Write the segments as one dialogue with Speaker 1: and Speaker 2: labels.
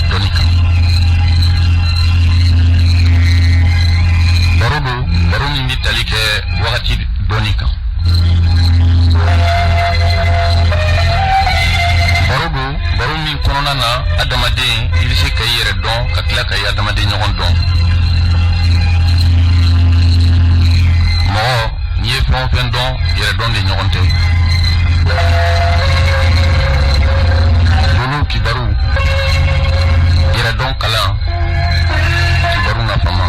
Speaker 1: dɔnni kan. Baro min bɛ tali kɛ wagati dɔnni kan. Baro min kɔnɔna na adamaden i bɛ se ka i yɛrɛ dɔn ka tila ka i adamaden ɲɔgɔn dɔn. Mɔgɔ n'i ye fɛn o fɛn dɔn yɛrɛ dɔn de ɲɔgɔn tɛ. Olu kibaru yɛrɛ dɔn kalan kibaru nafama.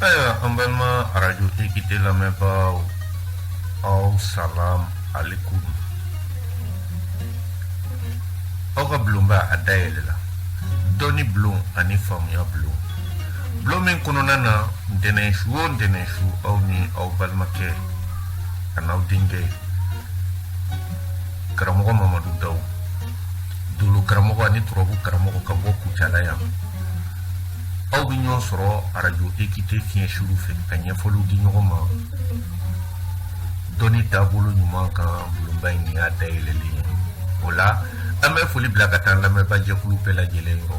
Speaker 2: Ayiwa an balima arajo ekite lamɛnbaaw aw salam alekum. Aw ka bulonba a dayɛlɛ la dɔnni bulon ani faamuya bulon. Bulon min kɔnɔna na ntɛnɛnsu o ntɛnɛnsu aw ni aw balimakɛ a n'aw denkɛ karamɔgɔ Mamadu Dawu dolo karamɔgɔ ani turabu karamɔgɔ ka bɔ Kucala yan. Aw bɛ ɲɔgɔn sɔrɔ arajo ekite fiɲɛ suru fɛ ka ɲɛfɔliw di ɲɔgɔn ma dɔnni taabolo ɲuman kan bulonba in y'a dayɛlɛlen ye. O la an bɛ foli bila ka taa lamɛnba jɛkulu bɛɛ lajɛlen yɔrɔ.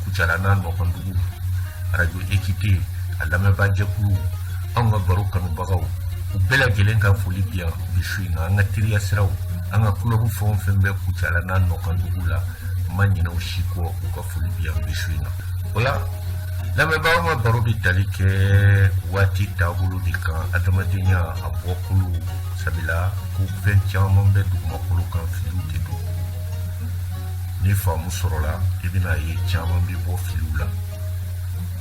Speaker 2: Kucala n'a nɔgɔndugu arajo ekite a lamɛnba jɛkulu anw ka baro kanubagaw u bɛɛ lajɛlen ka foli bi yan bi su in na. An ka teriya siraw an ka kulobu fɛn o fɛn bɛ Kucala n'a nɔgɔndugu la n ma ɲinɛ u si kɔ u ka foli bi yan bi su in na. O la lamɛnbagaw ka baro bɛ tali kɛ waati taabolo de kan adamadenya a bɔkolo sabula ko fɛn caman bɛ dugumakolo kan filiw tɛ don. Ni faamu sɔrɔla i bɛna ye caman bɛ bɔ filiw la.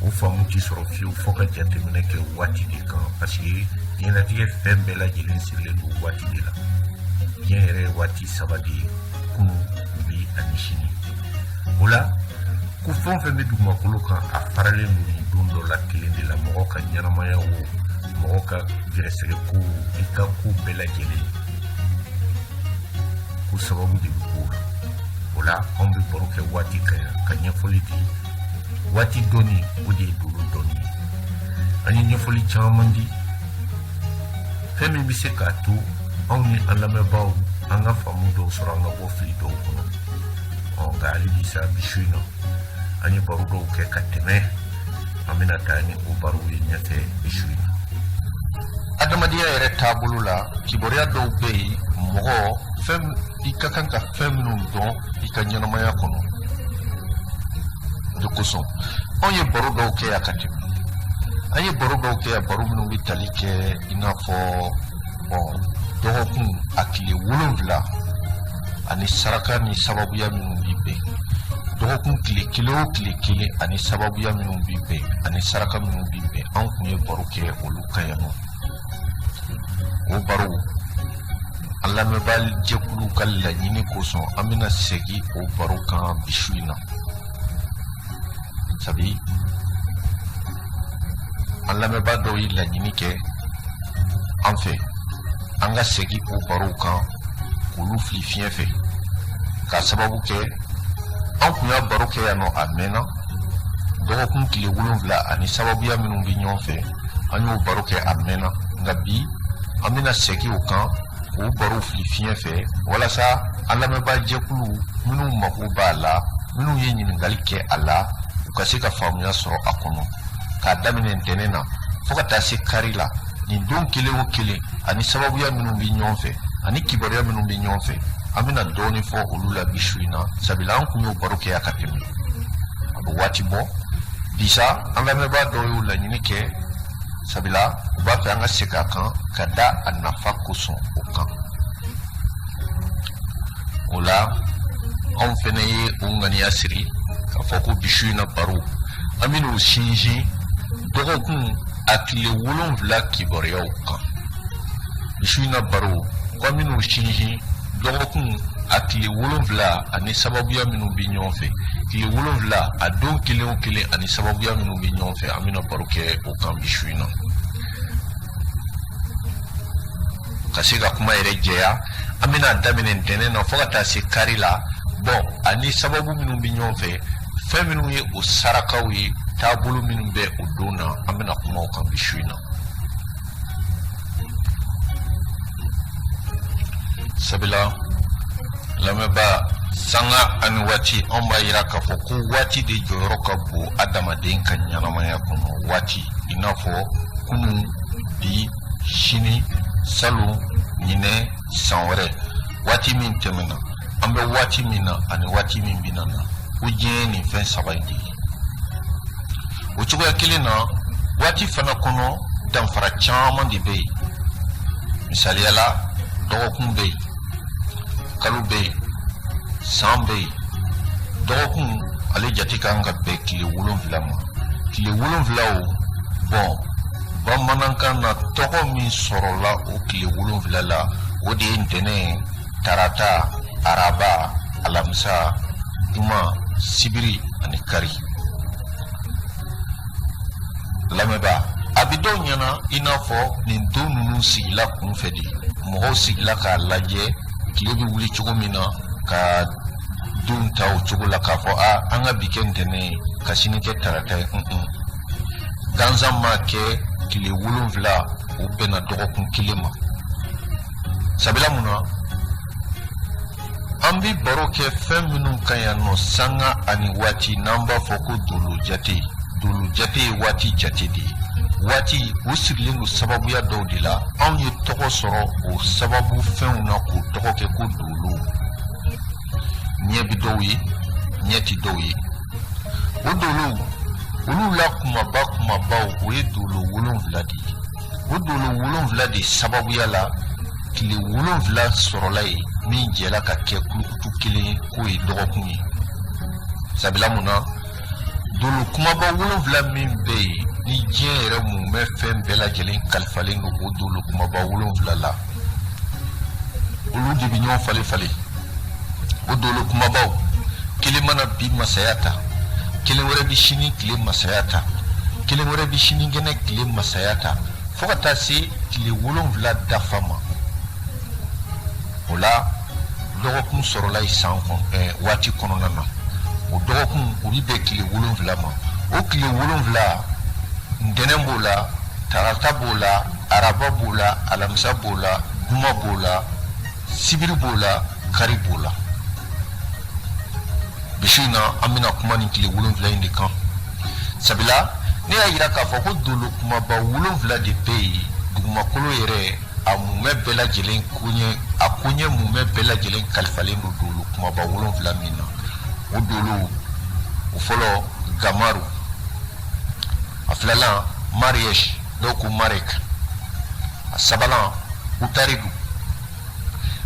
Speaker 2: O faamu tɛ sɔrɔ fiyewu fo ka jateminɛ kɛ waati de kan parce que diɲɛlatigɛ fɛn bɛɛ lajɛlen sirilen don waati de la. Diɲɛ yɛrɛ ye waati saba de ye kunun bi ani sini. O la ko fɛn o fɛn bɛ dugumakolo kan a faralen don don dɔ la kelen de la mɔgɔ ka ɲɛnamaya o mɔgɔ ka gɛrɛsɛgɛ ko i ka ko bɛɛ lajɛlen ko sababu de bɛ k'o la. O la anw bɛ baro kɛ waati kan yan ka ɲɛfɔli di waati dɔnni o de ye dolo dɔnni ye. An ye ɲɛfɔli caman di fɛn min bɛ se k'a to anw ni an lamɛnbaaw an ka faamu dɔw sɔrɔ an ka bɔ fili dɔw kɔnɔ. Nka hali bi sa bi su in na an ye baro dɔw kɛ ka tɛmɛ an bɛna taa ni o barow ye ɲɛfɛ bi su in na.
Speaker 1: Adamadenya yɛrɛ taabolo la kibaruya dɔw bɛ yen mɔgɔ fɛn i ka kan ka fɛn minnu dɔn i ka ɲɛnamaya kɔnɔ. O de kosɔn anw ye baro dɔw kɛ yan ka tɛmɛ. An ye baro dɔw kɛ yan baro minnu bɛ tali kɛ i n'a fɔ dɔgɔkun a tile 7 ani saraka ni sababuya minnu b'i bɛn. Dɔgɔkun tile 1 o tile 1 ani sababuya minnu b'i bɛn ani saraka minnu b'i bɛn an kun ye baro kɛ olu kan yan nɔ. O baro an lamɛnbaa jɛkulu ka laɲini kosɔn an bɛna segin o baro kan bi su in na. Sabi an lamɛnbaa dɔw ye laɲini kɛ an fɛ an ka segin o barow kan k'olu fili fiɲɛ fɛ k'a sababu kɛ an kun y'a baro kɛ yan nɔ a mɛnna dɔgɔkun tile 7 ani sababuya minnu bɛ ɲɔgɔn fɛ an y'o baro kɛ a mɛnna nka bi an bɛna segin o kan k'o barow fili fiɲɛ fɛ walasa an lamɛnbaa jɛkulu minnu mago b'a la minnu ye ɲininkali kɛ a la u ka se ka faamuya sɔrɔ a kɔnɔ k'a daminɛ ntɛnɛn na fo ka taa se kari la nin don kelen o kelen ani sababuya minnu bɛ ɲɔgɔn fɛ ani kibaruya minnu bɛ ɲɔgɔn fɛ an bɛna dɔɔnin fɔ olu la bi su in na sabula an kun y'o baro kɛ yan ka tɛmɛ. A bɛ waati bɔ bisa an lamɛnbaa dɔw y'o laɲini kɛ sabula u b'a fɛ an ka segin a kan ka da a nafa kosɔn o kan. O la anw fɛnɛ ye o ŋaniya siri k'a fɔ ko bi su in na baro an bɛna o sinsin dɔgɔkun a tile 7 kibaruyaw kan. Bi su in na baro ko an bɛna o sinsin dɔgɔkun a tile 7 ani sababuya minnu bɛ ɲɔgɔn fɛ. Tile 7 a don kelen o kelen ani sababuya minnu bɛ ɲɔgɔn fɛ an bɛna baro kɛ o kan bi su in na. Ka se ka kuma yɛrɛ jɛya an bɛna daminɛ ntɛnɛn na fo ka taa se kari la ani sababu minnu bɛ ɲɔgɔn fɛ fɛn minnu ye o sarakaw ye taabolo minnu bɛ o don na an bɛna kuma o kan bi su in na. sabila lamɛba sanga ani waati an b'a yira k'a fɔ ko waati de jɔyɔrɔ ka bon adamaden ka ɲɛnamaya kɔnɔ. Waati i n'a fɔ kunun, bi, sini, salon, ɲinɛ, san wɛrɛ. Waati min tɛmɛna an bɛ waati min na ani waati min bɛna na, ko diɲɛ nin fɛn saba in de ye. O cogoya kelen na waati fana kɔnɔ danfara caman de bɛ yen. Misaliyala dɔgɔkun bɛ yen, kalo bɛ yen, san bɛ yen. Dɔgɔkun ale jate kan ka bɛn tile 7 ma. Tile 7 o bamanankan na tɔgɔ min sɔrɔla o tile 7 la o de ye ntɛnɛn, tarata, araba, alamisa, juma, sibiri ani kari. Lamɛba a bɛ dɔw ɲɛna i n'a fɔ nin don ninnu sigila kunfɛ de. Mɔgɔw sigila k'a lajɛ tile bɛ wuli cogo min na ka don ta o cogo la k'a fɔ an ka bi kɛ ntɛnɛn ka sini kɛ tarata ye. Gansan ma kɛ tile 7 o bɛnna dɔgɔkun kelen ma. Sabila mun na an bɛ baro kɛ fɛn minnu kan yan nɔ sanga ani waati n'an b'a fɔ ko dolo jate. Dolo jate ye waati jate de ye. Waati o sigilen don sababuya dɔw de la. Anw ye tɔgɔ sɔrɔ o sababu fɛnw na k'o tɔgɔ kɛ ko dolo. Ɲɛ bi dɔw ye, ɲɛ ti dɔw ye. O dolo olu la kumabaw o ye dolo 7 de ye. O dolo 7 de sababuya la tile 7 sɔrɔla ye min jɛla ka kɛ kulukutu kelen k'o ye dɔgɔkun ye. Sabila mun na dolo kumaba 7 min bɛ yen ni diɲɛ yɛrɛ mun bɛ fɛn bɛɛ lajɛlen kalifalen don o dolo kumaba 7 la. Olu de bɛ ɲɔgɔn falen. O dolo kumabaw kelen mana bi masaya ta, kelen wɛrɛ bi sini tile masaya ta, kelen wɛrɛ bi sini gɛnɛ tile masaya ta, fo ka taa se tile 7 dafa ma. O la dɔgɔkun sɔrɔla ye san waati kɔnɔna na. O dɔgɔkun o bi bɛn tile 7 ma. O tile 7 ntɛnɛn b'o la, tarata b'o la, araba b'o la, alamisa b'o la, juma b'o la, sibiri b'o la, kari b'o la. Bisi in na an bɛna kuma nin tile 7 in de kan. Sabila ne y'a yira k'a fɔ ko dolo kumaba 7 de bɛ yen dugumakolo yɛrɛ a mumɛ bɛɛ lajɛlen koɲɛ mumɛ bɛɛ lajɛlen kalifalen don dolo kumaba 7 min na. O dolo o fɔlɔ gamaru, a filanan mariyesh dɔw ko marek, a sabanan utaridu,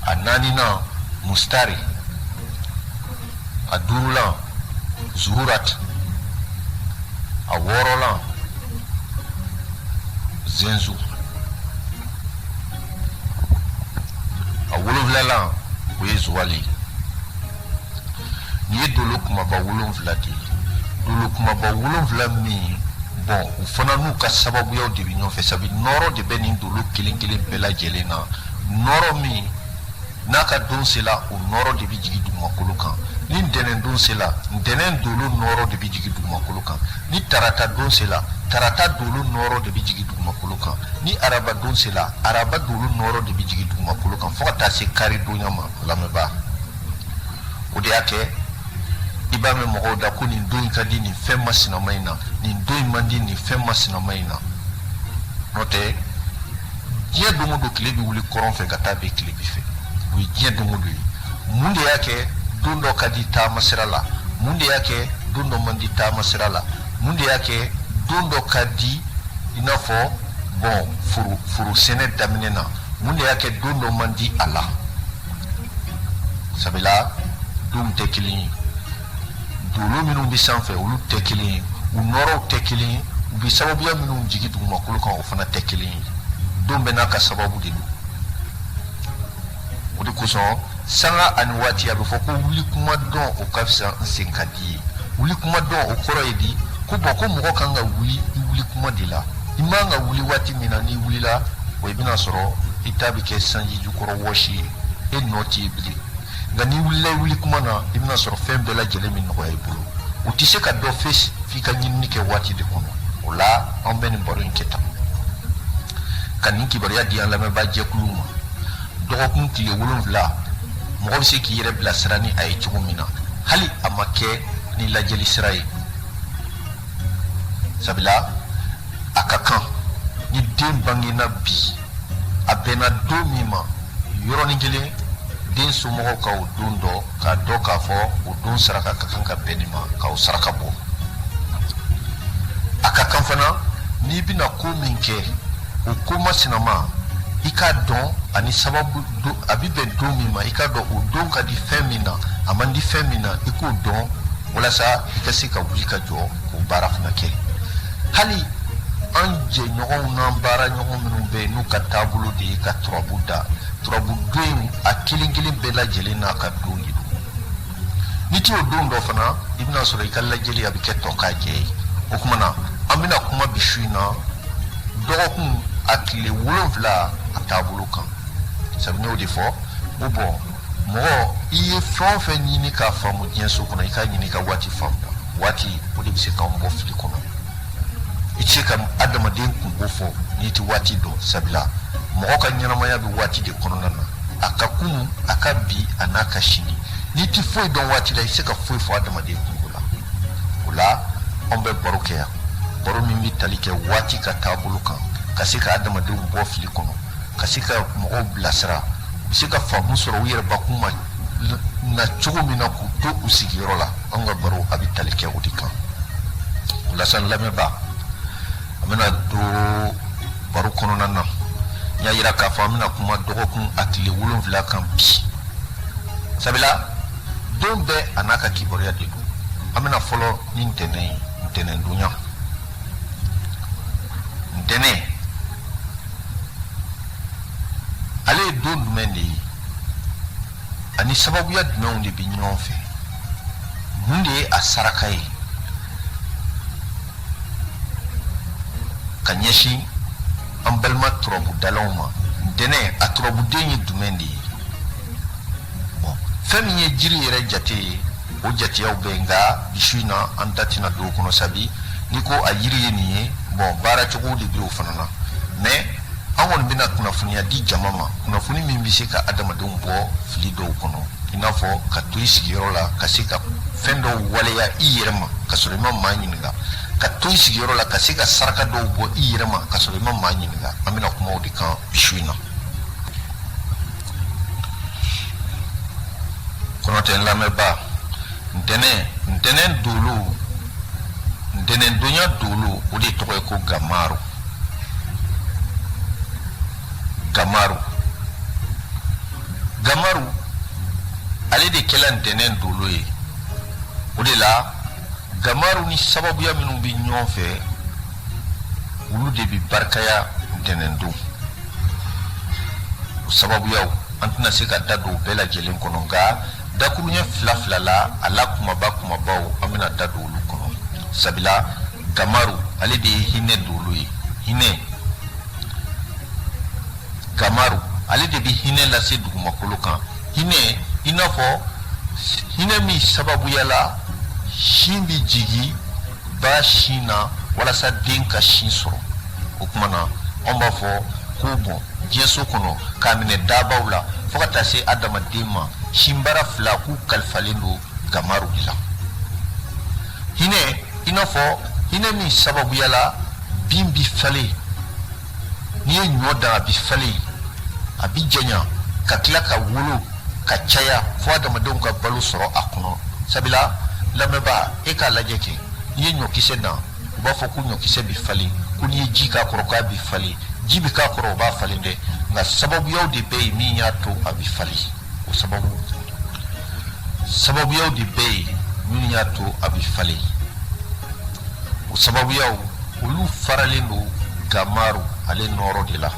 Speaker 1: a naaninan mustari, a duurulan zuhurat, a wɔɔrɔlan zenzu, a 7lan o ye zuwali. Ni ye dolo kumaba 7 de ye. Dolo kumaba 7 min u fana n'u ka sababuyaw de bɛ ɲɔgɔn fɛ. Sabu nɔrɔ de bɛ nin dolo kelen kelen bɛɛ lajɛlen na. Nɔrɔ min n'a ka don sela o nɔrɔ de bɛ jigin dugumakolo kan. Ni ntɛnɛn don sela ntɛnɛn dolo nɔrɔ de bɛ jigin dugumakolo kan. Ni tarata don sela tarata dolo nɔrɔ de bɛ jigin dugumakolo kan. Ni araba don sela araba dolo nɔrɔ de bɛ jigin dugumakolo kan fo ka taa se kari donya ma. Lamɛnba o de y'a kɛ i b'a mɛn mɔgɔw da ko nin don in ka di nin fɛn masinama in na, nin don in man di nin fɛn masinama in na. N'o tɛ diɲɛ don o don tile bɛ wuli kɔrɔn fɛ ka taa bɛn tile bi fɛ. O ye diɲɛ don o don ye. Mun de y'a kɛ don dɔ ka di taama sira la, mun de y'a kɛ don dɔ man di taama sira la, mun de y'a kɛ don dɔ ka di i n'a fɔ foro sɛnɛ daminɛ na, mun de y'a kɛ don dɔ man di a la. Sabila donw tɛ kelen ye. Dolo minnu bɛ sanfɛ olu tɛ kelen ye, u nɔrɔw tɛ kelen ye, u bɛ sababuya minnu jigin dugumakolo kan o fana tɛ kelen ye. Don bɛɛ n'a ka sababu de don. O de kosɔn sanga ani waati a bɛ fɔ ko wuli kuma dɔn o ka fisa n sen ka di ye. Wuli kuma dɔn o kɔrɔ ye di ko ko mɔgɔ kan ka wuli i wuli kuma de la. I man ka wuli waati min na n'i wulila o i bɛna sɔrɔ i ta bɛ kɛ sanji jukɔrɔ wɔsi ye, e nɔ t'i ye bilen. Nka n'i wulila i wuli kuma na i bɛna sɔrɔ fɛn bɛɛ lajɛlen min nɔgɔya i bolo. O tɛ se ka dɔ f'i ka ɲinini kɛ waati de kɔnɔ. O la an bɛ nin baro in kɛ tan ka nin kibaruya di an lamɛnbaa jɛkuluw ma. dɔgɔkun tile 7 mɔgɔ bɛ se k'i yɛrɛ bilasira ni a ye cogo min na hali a ma kɛ ni lajɛli sira ye sabula a ka kan ni den bangena bi a bɛnna don min ma yɔrɔnin kelen den somɔgɔw ka o don dɔ k'a dɔn k'a fɔ o don saraka ka kan ka bɛn nin ma ka o saraka bɔ a ka kan fana n'i bɛna ko min kɛ o ko masinama i k'a dɔn ani sababu a bɛ bɛn don min ma i k'a dɔn o don ka di fɛn min na a man di fɛn min na i k'o dɔn walasa i ka se ka wuli ka jɔ k'o baara fana kɛ hali an jɛɲɔgɔnw n'an baara ɲɔgɔn minnu bɛ yen n'u ka taabolo de ye ka turabu da turabu don a kelen kelen bɛɛ lajɛlen n'a ka don de don ni t'i o don dɔ fana i bɛna sɔrɔ i ka lajɛli a bɛ kɛ tɔ k'a jɛ ye o tuma na an bɛna kuma bi su in na dɔgɔkun a tile 7 a taabolo kan sabu n y'o de fɔ o bɔn mɔgɔ i ye fɛn o fɛn ɲini k'a faamu diɲɛ so kɔnɔ i k'a ɲini ka waati faamu waati o de bɛ se k'anw bɔ fili kɔnɔ i tɛ se ka adamaden kungo fɔ n'i tɛ waati dɔn sabula mɔgɔ ka ɲɛnamaya bɛ waati de kɔnɔna na a ka kunu a ka bi a n'a ka sini n'i tɛ foyi dɔn waati la i tɛ se ka foyi fɔ adamaden kungo la o la anw bɛ baro kɛ yan baro min bɛ tali kɛ waati ka taabolo kan ka se ka adamadenw bɔ fili kɔnɔ ka se ka mɔgɔw bilasira u bɛ se ka faamu sɔrɔ u yɛrɛ bakun ma na cogo min na k'u to u sigiyɔrɔ la anw ka baro a bɛ tali kɛ o de kan o la san lamɛnba an bɛna don baro kɔnɔna na n y'a yira k'a fɔ an bɛna kuma dɔgɔkun a tile 7 kan bi sabula don bɛɛ a n'a ka kibaruya de don an bɛna fɔlɔ ni ntɛnɛn ye ntɛnɛndonya ntɛnɛn ale ye don jumɛn de ye ani sababuya jumɛnw de bɛ ɲɔgɔn fɛ mun de ye a saraka ye ka ɲɛsin an balima turabudalaw ma ntɛnɛn a turabuden ye jumɛn de ye fɛn min ye jiri yɛrɛ jate ye o jateyaw bɛ nka bisu in na an da tɛna don o kɔnɔ sabi ni ko a yiri ye nin ye baara cogo de bɛ o fana na mais an kɔni bɛna kunnafoniya di jama ma kunnafoni min bɛ se ka adamadenw bɔ fili dɔw kɔnɔ i n'a fɔ ka to i sigiyɔrɔ la ka se ka fɛn dɔw waleya i yɛrɛ ma ka sɔrɔ i ma maa ɲininka ka to i sigiyɔrɔ la ka se ka saraka dɔw bɔ i yɛrɛ ma ka sɔrɔ i ma maa ɲininka an bɛna kuma o de kan bisu in na kɔnɔtɛ n lamɛnba ntɛnɛn dolo ntɛnɛndonya dolo o de tɔgɔ ye ko gamaru ale de kɛla ntɛnɛn dolo ye o de la gamaru ni sababuya minnu bɛ ɲɔgɔn fɛ olu de bɛ barikaya ntɛnɛndon o sababuyaw an tɛna se ka da don bɛɛ lajɛlen kɔnɔ nka dakuruɲɛ 2 la a la kumabaw an bɛna da don olu kɔnɔ sabula gamaru ale de ye hinɛ dolo ye gamaru ale de bɛ hinɛ lase dugumakolo kan hinɛ i n'a fɔ hinɛ min sababuya la sin bɛ jigi ba sin na walasa den ka sin sɔrɔ o tuma na an b'a fɔ ko diɲɛ so kɔnɔ k'a minɛ dabaw la fo ka taa se adamaden ma sinbara 2 k'u kalifalen don gamaru de la hinɛ i n'a fɔ hinɛ min sababuya la bin bi falen n'i ye ɲɔ dan a bi falen a bi janya ka tila ka wolo ka caya fo adamadenw ka balo sɔrɔ a kɔnɔ sabula lamɛnba e k'a lajɛ kɛ n'i ye ɲɔkisɛ dan u b'a fɔ ko ɲɔkisɛ bi falen ko n'i ye ji k'a kɔrɔ k'a bi falen ji bi k'a kɔrɔ o b'a falen dɛ nka sababuyaw de bɛ yen min y'a to a bi falen o sababuyaw de bɛ yen min y'a to a bi falen o sababuyaw olu faralen don gamaru ale nɔrɔ de la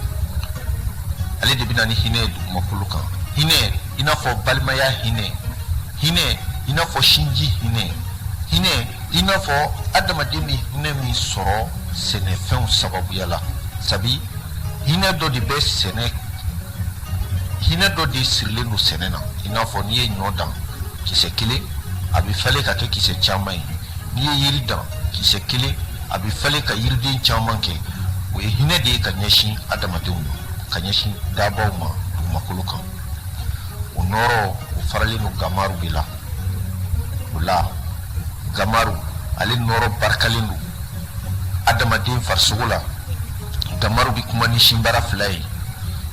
Speaker 1: ale de bɛna ni hinɛ ye dugumakolo kan hinɛ i n'a fɔ balimaya hinɛ i n'a fɔ sinji hinɛ i n'a fɔ adamaden bɛ hinɛ min sɔrɔ sɛnɛfɛnw sababuya la sabi hinɛ dɔ de bɛ hinɛ dɔ de sirilen don sɛnɛ na i n'a fɔ n'i ye ɲɔ dan kisɛ 1 a bɛ falen ka kɛ kisɛ caman ye n'i ye yiri dan kisɛ 1 a bɛ falen ka yiriden caman kɛ o ye hinɛ de ye ka ɲɛsin adamadenw ma ka ɲɛsin dabaw ma dugumakolo kan o nɔrɔ o faralen no gamaru de la o la gamaru ale nɔrɔ barikalen do adamaden farisogo la gamaru bi kuma ni sinbara fila ye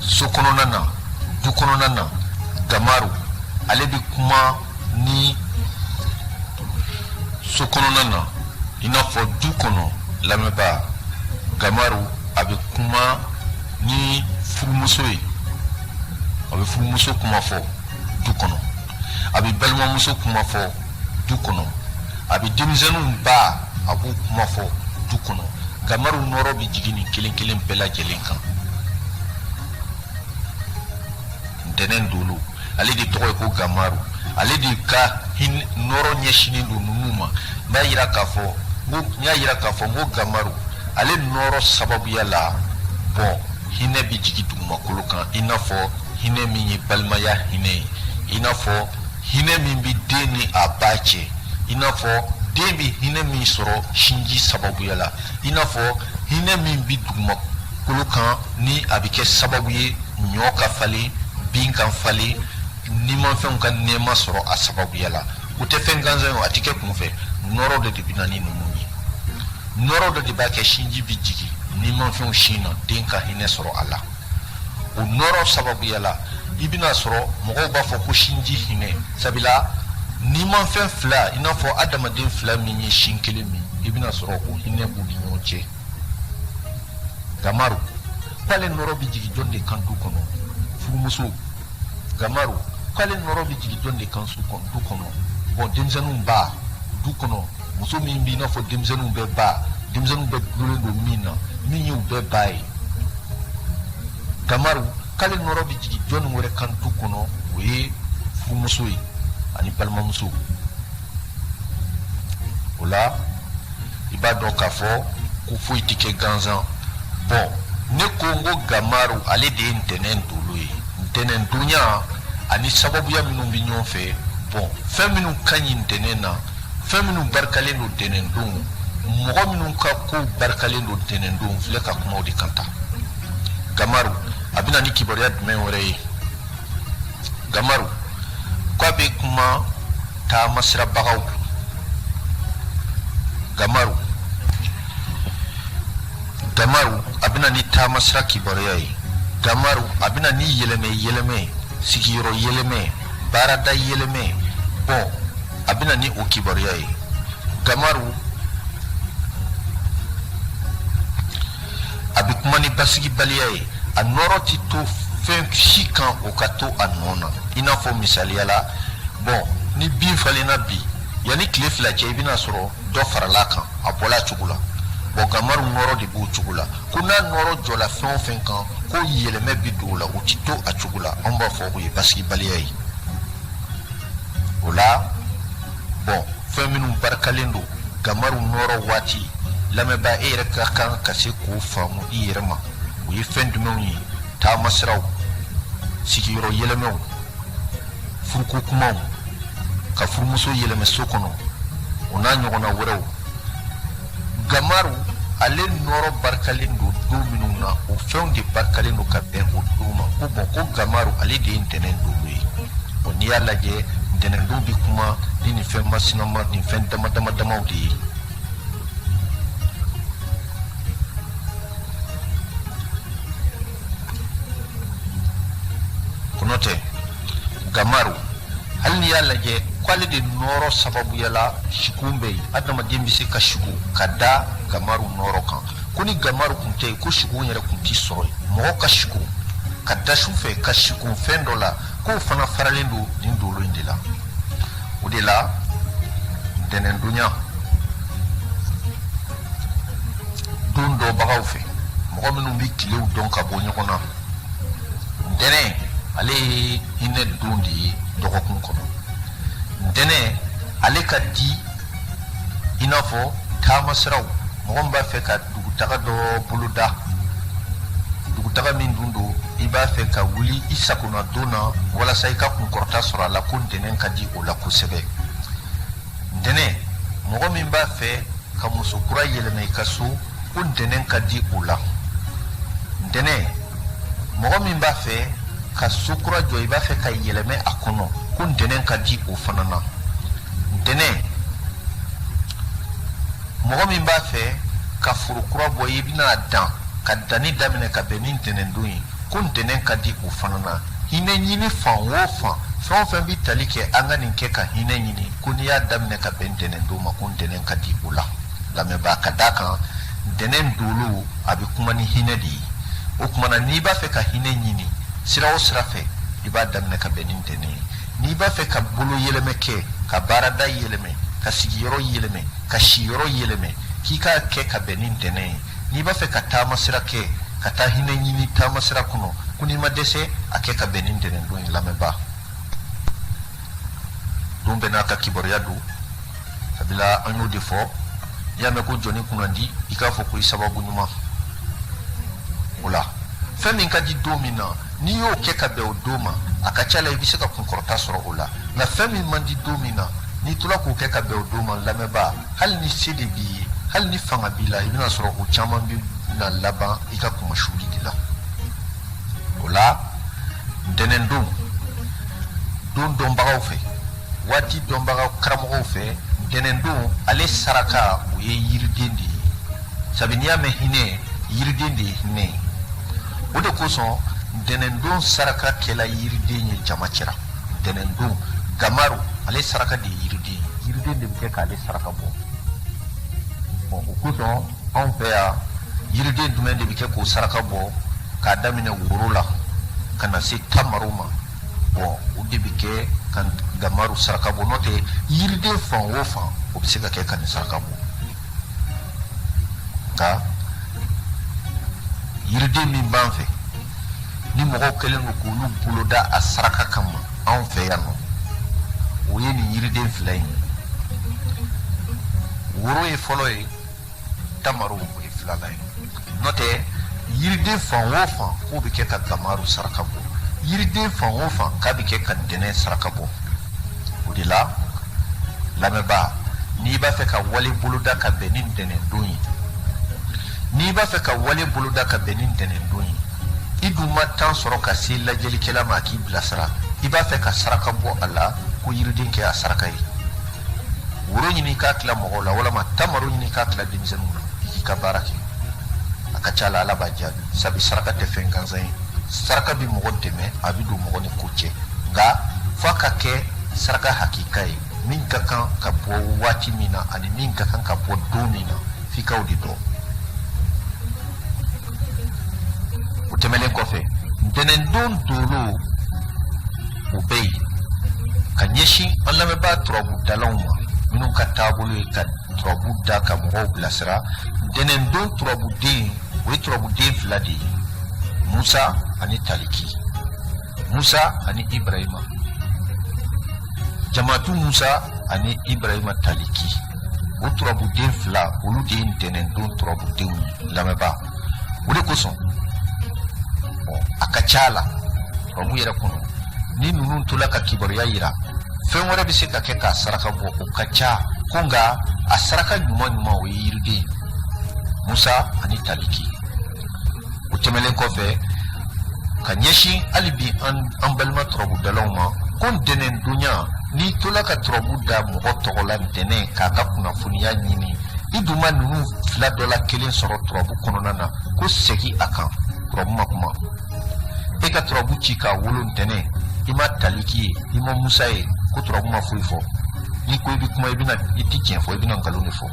Speaker 1: so kɔnɔna na du kɔnɔna na gamaru ale bi kuma ni so kɔnɔna na i n'a fɔ du kɔnɔ lamɛnba gamaru a bɛ kuma ni furumuso ye a bɛ furumuso kuma fɔ du kɔnɔ a bɛ balimamuso kuma fɔ du kɔnɔ a bɛ denmisɛnninw ba a b'u kuma fɔ du kɔnɔ gamaru nɔrɔ bɛ jigin nin kelen kelen bɛɛ lajɛlen kan ntɛnɛn dolo ale de tɔgɔ ye ko gamaru ale de ka nɔrɔ ɲɛsinen don ninnu ma n y'a yira k'a fɔ n ko gamaru ale nɔrɔ sababuya la hinɛ bɛ jigin dugumakolo kan i n'a fɔ hinɛ min ye balimaya hinɛ ye i n'a fɔ hinɛ min bɛ den ni a ba cɛ i n'a fɔ den bɛ hinɛ min sɔrɔ sinji sababuya la i n'a fɔ hinɛ min bɛ dugumakolo kan ni a bɛ kɛ sababu ye ɲɔ ka falen bin ka falen nimanfɛnw ka nɛɛma sɔrɔ a sababuya la o tɛ fɛn gansan ye a tɛ kɛ kunfɛ nɔrɔ de bɛ na ni ninnu ye nɔrɔ dɔ de b'a kɛ sinji bɛ jigin nimanfɛnw sin na den ka hinɛ sɔrɔ a la o nɔrɔ sababuya la i bɛna sɔrɔ mɔgɔw b'a fɔ ko sinji hinɛ sabula nimanfɛn fila i n'a fɔ adamaden fila min ye sin kelen min i bɛna sɔrɔ o hinɛ b'u ni ɲɔgɔn cɛ gamaru k'ale nɔrɔ bɛ jigin jɔn de kan du kɔnɔ furumuso gamaru k'ale nɔrɔ bɛ jigin jɔn de kan du kɔnɔ denmisɛnninw ba du kɔnɔ muso min b'i n'a fɔ denmisɛnninw bɛɛ ba denmisɛnninw bɛɛ gulolen don min na min ye u bɛɛ ba ye gamaru k'ale nɔrɔ bɛ jigin jɔn wɛrɛ kan du kɔnɔ o ye furumuso ye ani balimamuso o la i b'a dɔn k'a fɔ ko foyi tɛ kɛ gansan ne ko n ko gamaru ale de ye ntɛnɛn dolo ye ntɛnɛn donya ani sababuya minnu bɛ ɲɔgɔn fɛ fɛn minnu ka ɲi ntɛnɛn na fɛn minnu barikalen don ntɛnɛn don mɔgɔ minnu ka kow barikalen don ntɛnɛn don filɛ ka kuma o de kan ta gamaru a bɛna ni kibaruya jumɛn wɛrɛ ye gamaru k'a bɛ kuma taamasirabagaw gamaru a bɛna ni taamasira kibaruya ye gamaru a bɛna ni yɛlɛmɛ sigiyɔrɔ yɛlɛmɛ baarada yɛlɛmɛ a bɛna ni o kibaruya ye gamaru a bɛ kuma ni basigibaliya ye a nɔrɔ tɛ to fɛn si kan o ka to a nɔ na i n'a fɔ misaliya la ni bin falenna bi yanni tile fila cɛ i bɛna sɔrɔ dɔ farala kan a bɔla a cogo la gamaru nɔrɔ de b'o cogo la ko n'a nɔrɔ jɔla fɛn o fɛn kan ko yɛlɛmɛ bɛ don o la o tɛ to a cogo la anw b'a fɔ o ye basigibaliya ye o la fɛn minnu barikalen don gamaru nɔrɔ waati lamɛnba e yɛrɛ ka kan ka se k'o faamu i yɛrɛ ma o ye fɛn jumɛnw ye taamasiraw sigiyɔrɔ yɛlɛmɛw furuko kumaw ka furumuso yɛlɛmɛ so kɔnɔ o n'a ɲɔgɔnna wɛrɛw gamaru ale nɔrɔ barikalen don don minnu na o fɛnw de barikalen don ka bɛn o don ma ko gamaru ale de ye ntɛnɛn dolo ye n'i y'a lajɛ ntɛnɛn don bɛ kuma ni nin fɛn masinama nin fɛn damaw de ye kɔnɔtɛ gamaru hali n'i y'a lajɛ k'ale de nɔrɔ sababuya la sikun bɛ yen adamaden bɛ se ka sigu ka da gamaru nɔrɔ kan ko ni gamaru kun tɛ yen ko sikun yɛrɛ kun tɛ sɔrɔ yen mɔgɔ ka sigu ka da su fɛ ka sigun fɛn dɔ la k'o fana faralen don nin dolo in de la o de la ntɛnɛndonya don dɔbagaw fɛ mɔgɔ minnu bɛ tilew dɔn ka bɔ ɲɔgɔn na ntɛnɛn ale ye hinɛ don de ye dɔgɔkun kɔnɔ ntɛnɛn ale ka di i n'a fɔ taamasiraw mɔgɔ min b'a fɛ ka dugutaga dɔ boloda dugutaga min dun don i b'a fɛ ka wuli i sagona don na walasa i ka kunkɔrɔta sɔrɔ a la ko ntɛnɛn ka di o la kosɛbɛ ntɛnɛn mɔgɔ min b'a fɛ ka muso kura yɛlɛma i ka so ko ntɛnɛn ka di o la ntɛnɛn mɔgɔ min b'a fɛ ka sukura jɔ i b'a fɛ ka yɛlɛmɛ a kɔnɔ ko ntɛnɛn ka di o fana na. Ntɛnɛn mɔgɔ min b'a fɛ ka foro kura bɔ i bɛna dan ka danni daminɛ ka bɛn ni ntɛnɛn don ye ko ntɛnɛn ka di o fana na. Hinɛ ɲini fan o fan fɛn o fɛn bɛ tali kɛ an ka nin kɛ ka hinɛ ɲini ko n'i y'a daminɛ ka bɛn ntɛnɛn don ma ko ntɛnɛn ka di o la. Lamɛnbaa ka d'a kan ntɛnɛn dolo a bɛ kuma ni hinɛ de ye. O tuma na n'i b'a fɛ ka hinɛ ɲini sira o sira fɛ i b'a daminɛ ka bɛn ni ntɛnɛn ye. N'i b'a fɛ ka bolo yɛlɛmɛ kɛ ka baarada yɛlɛmɛ ka sigiyɔrɔ yɛlɛmɛ ka siyɔrɔ yɛlɛmɛ k'i k'a kɛ ka bɛn ni ntɛnɛn ye. N'i b'a fɛ ka taama sira kɛ ka taa hinɛ ɲini taama sira kɔnɔ ko n'i ma dɛsɛ a kɛ ka bɛn ni ntɛnɛn don ye. Lamɛnbaa don bɛɛ n'a ka kibaruya don sabula an y'o de fɔ n'i y'a mɛn ko jɔnni kunnandi i k'a fɔ ko i sababu ɲuman. O la fɛn min ka di don min na n'i y'o kɛ ka bɛn o don ma a ka ca la i bɛ se ka kunkɔrɔta sɔrɔ o la. Nka fɛn min man di don min na n'i tora k'o kɛ ka bɛn o don ma lamɛnbaa hali ni se de b'i ye hali ni fanga b'i la i bɛna sɔrɔ o caman bɛna laban i ka kumasuli de la. O la ntɛnɛn don dɔnbagaw fɛ waati dɔnbaga karamɔgɔw fɛ ntɛnɛn don ale saraka o ye yiriden de ye. Sabu n'i y'a mɛn hinɛ yiriden de ye hinɛ ye. O de kosɔn ntɛnɛn don saraka kɛla yiriden ye jama cɛra. Ntɛnɛn don gamaru ale saraka de ye yiriden ye. Yiriden de bɛ kɛ k'ale saraka bɔ. O kosɔn anw fɛ yan yiriden jumɛn de bɛ kɛ k'o saraka bɔ k'a daminɛ woro la ka na se tamaru ma. O de bɛ kɛ ka gamaru saraka bɔ. N'o tɛ yiriden fan o fan o bɛ se ka kɛ ka nin saraka bɔ. Nka yiriden min b'an fɛ ni mɔgɔw kɛlen don k'olu boloda a saraka kama anw fɛ yan nɔ o ye nin yiriden fila in ye. Woro ye fɔlɔ ye tamaru o ye filanan ye. N'o tɛ yiriden fan o fan k'o bɛ kɛ ka gamaru saraka bɔ yiriden fan o fan k'a bɛ kɛ ka ntɛnɛn saraka bɔ. O de la lamɛnbaa n'i b'a fɛ ka wale boloda ka bɛn ni ntɛnɛn don ye n'i b'a fɛ ka wale boloda ka bɛn ni ntɛnɛn don ye i dun ma temps sɔrɔ ka se lajɛlikɛla ma k'i bilasira i b'a fɛ ka saraka bɔ a la ko yiriden kɛ a saraka ye. Woro ɲini k'a tila mɔgɔw la walama tamaru ɲini k'a tila denmisɛnninw na i k'i ka baara kɛ. A ka ca la Ala b'a jaabi sabu saraka tɛ fɛn gansan ye. Saraka bɛ mɔgɔ dɛmɛ a bɛ don mɔgɔ ni ko cɛ nka f'a ka kɛ saraka hakika ye min ka kan ka bɔ waati min na ani min ka kan ka bɔ don min na f'i k'o de dɔn. O tɛmɛnen kɔfɛ ntɛnɛn don dolo o bɛ yen ka ɲɛsin an lamɛnbaa turabudalaw ma minnu ka taabolo ye ka turabu da ka mɔgɔw bilasira. Ntɛnɛn don turabuden o ye turabuden fila de ye Musa ani Taliki. Musa ani Ibrahima. Jamatu Musa ani Ibrahima Taliki. O turabuden fila olu de ye ntɛnɛn don turabudenw ye lamɛnbaa. O de kosɔn a ka ca la turabu yɛrɛ kɔnɔ ni ninnu tola ka kibaruya yira fɛn wɛrɛ bɛ se ka kɛ k'a saraka bɔ o ka ca ko nka a saraka ɲuman o ye yiriden Musa ani Taliki. O tɛmɛnen kɔfɛ ka ɲɛsin hali bi an balima turabudalaw ma ko ntɛnɛn donya n'i tola ka turabu da mɔgɔ tɔgɔ la ntɛnɛn k'a ka kunnafoniya ɲini i dun ma ninnu fila dɔ la kelen sɔrɔ turabu kɔnɔna na ko segin a kan turabu ma kuma. E ka turabu ci k'a wolo ntɛnɛn i ma Taliki ye i ma Musa ye ko turabu ma foyi fɔ. N'i ko i bɛ kuma i tɛ tiɲɛ fɔ i bɛna nkalon de fɔ.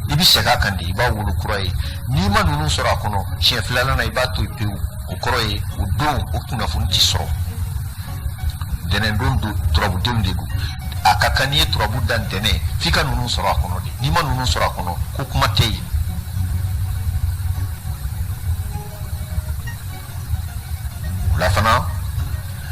Speaker 1: I bɛ segin a kan de i b'a wolo kura ye. N'i ma ninnu sɔrɔ a kɔnɔ siɲɛ filanan na i b'a to yen pewu. O kɔrɔ ye o don o kunnafoni tɛ sɔrɔ. Ntɛnɛn don turabudenw de don. A ka kan n'i ye turabu da ntɛnɛn f'i ka ninnu sɔrɔ a kɔnɔ de. N'i ma ninnu sɔrɔ a kɔnɔ ko kuma tɛ yen. O la fana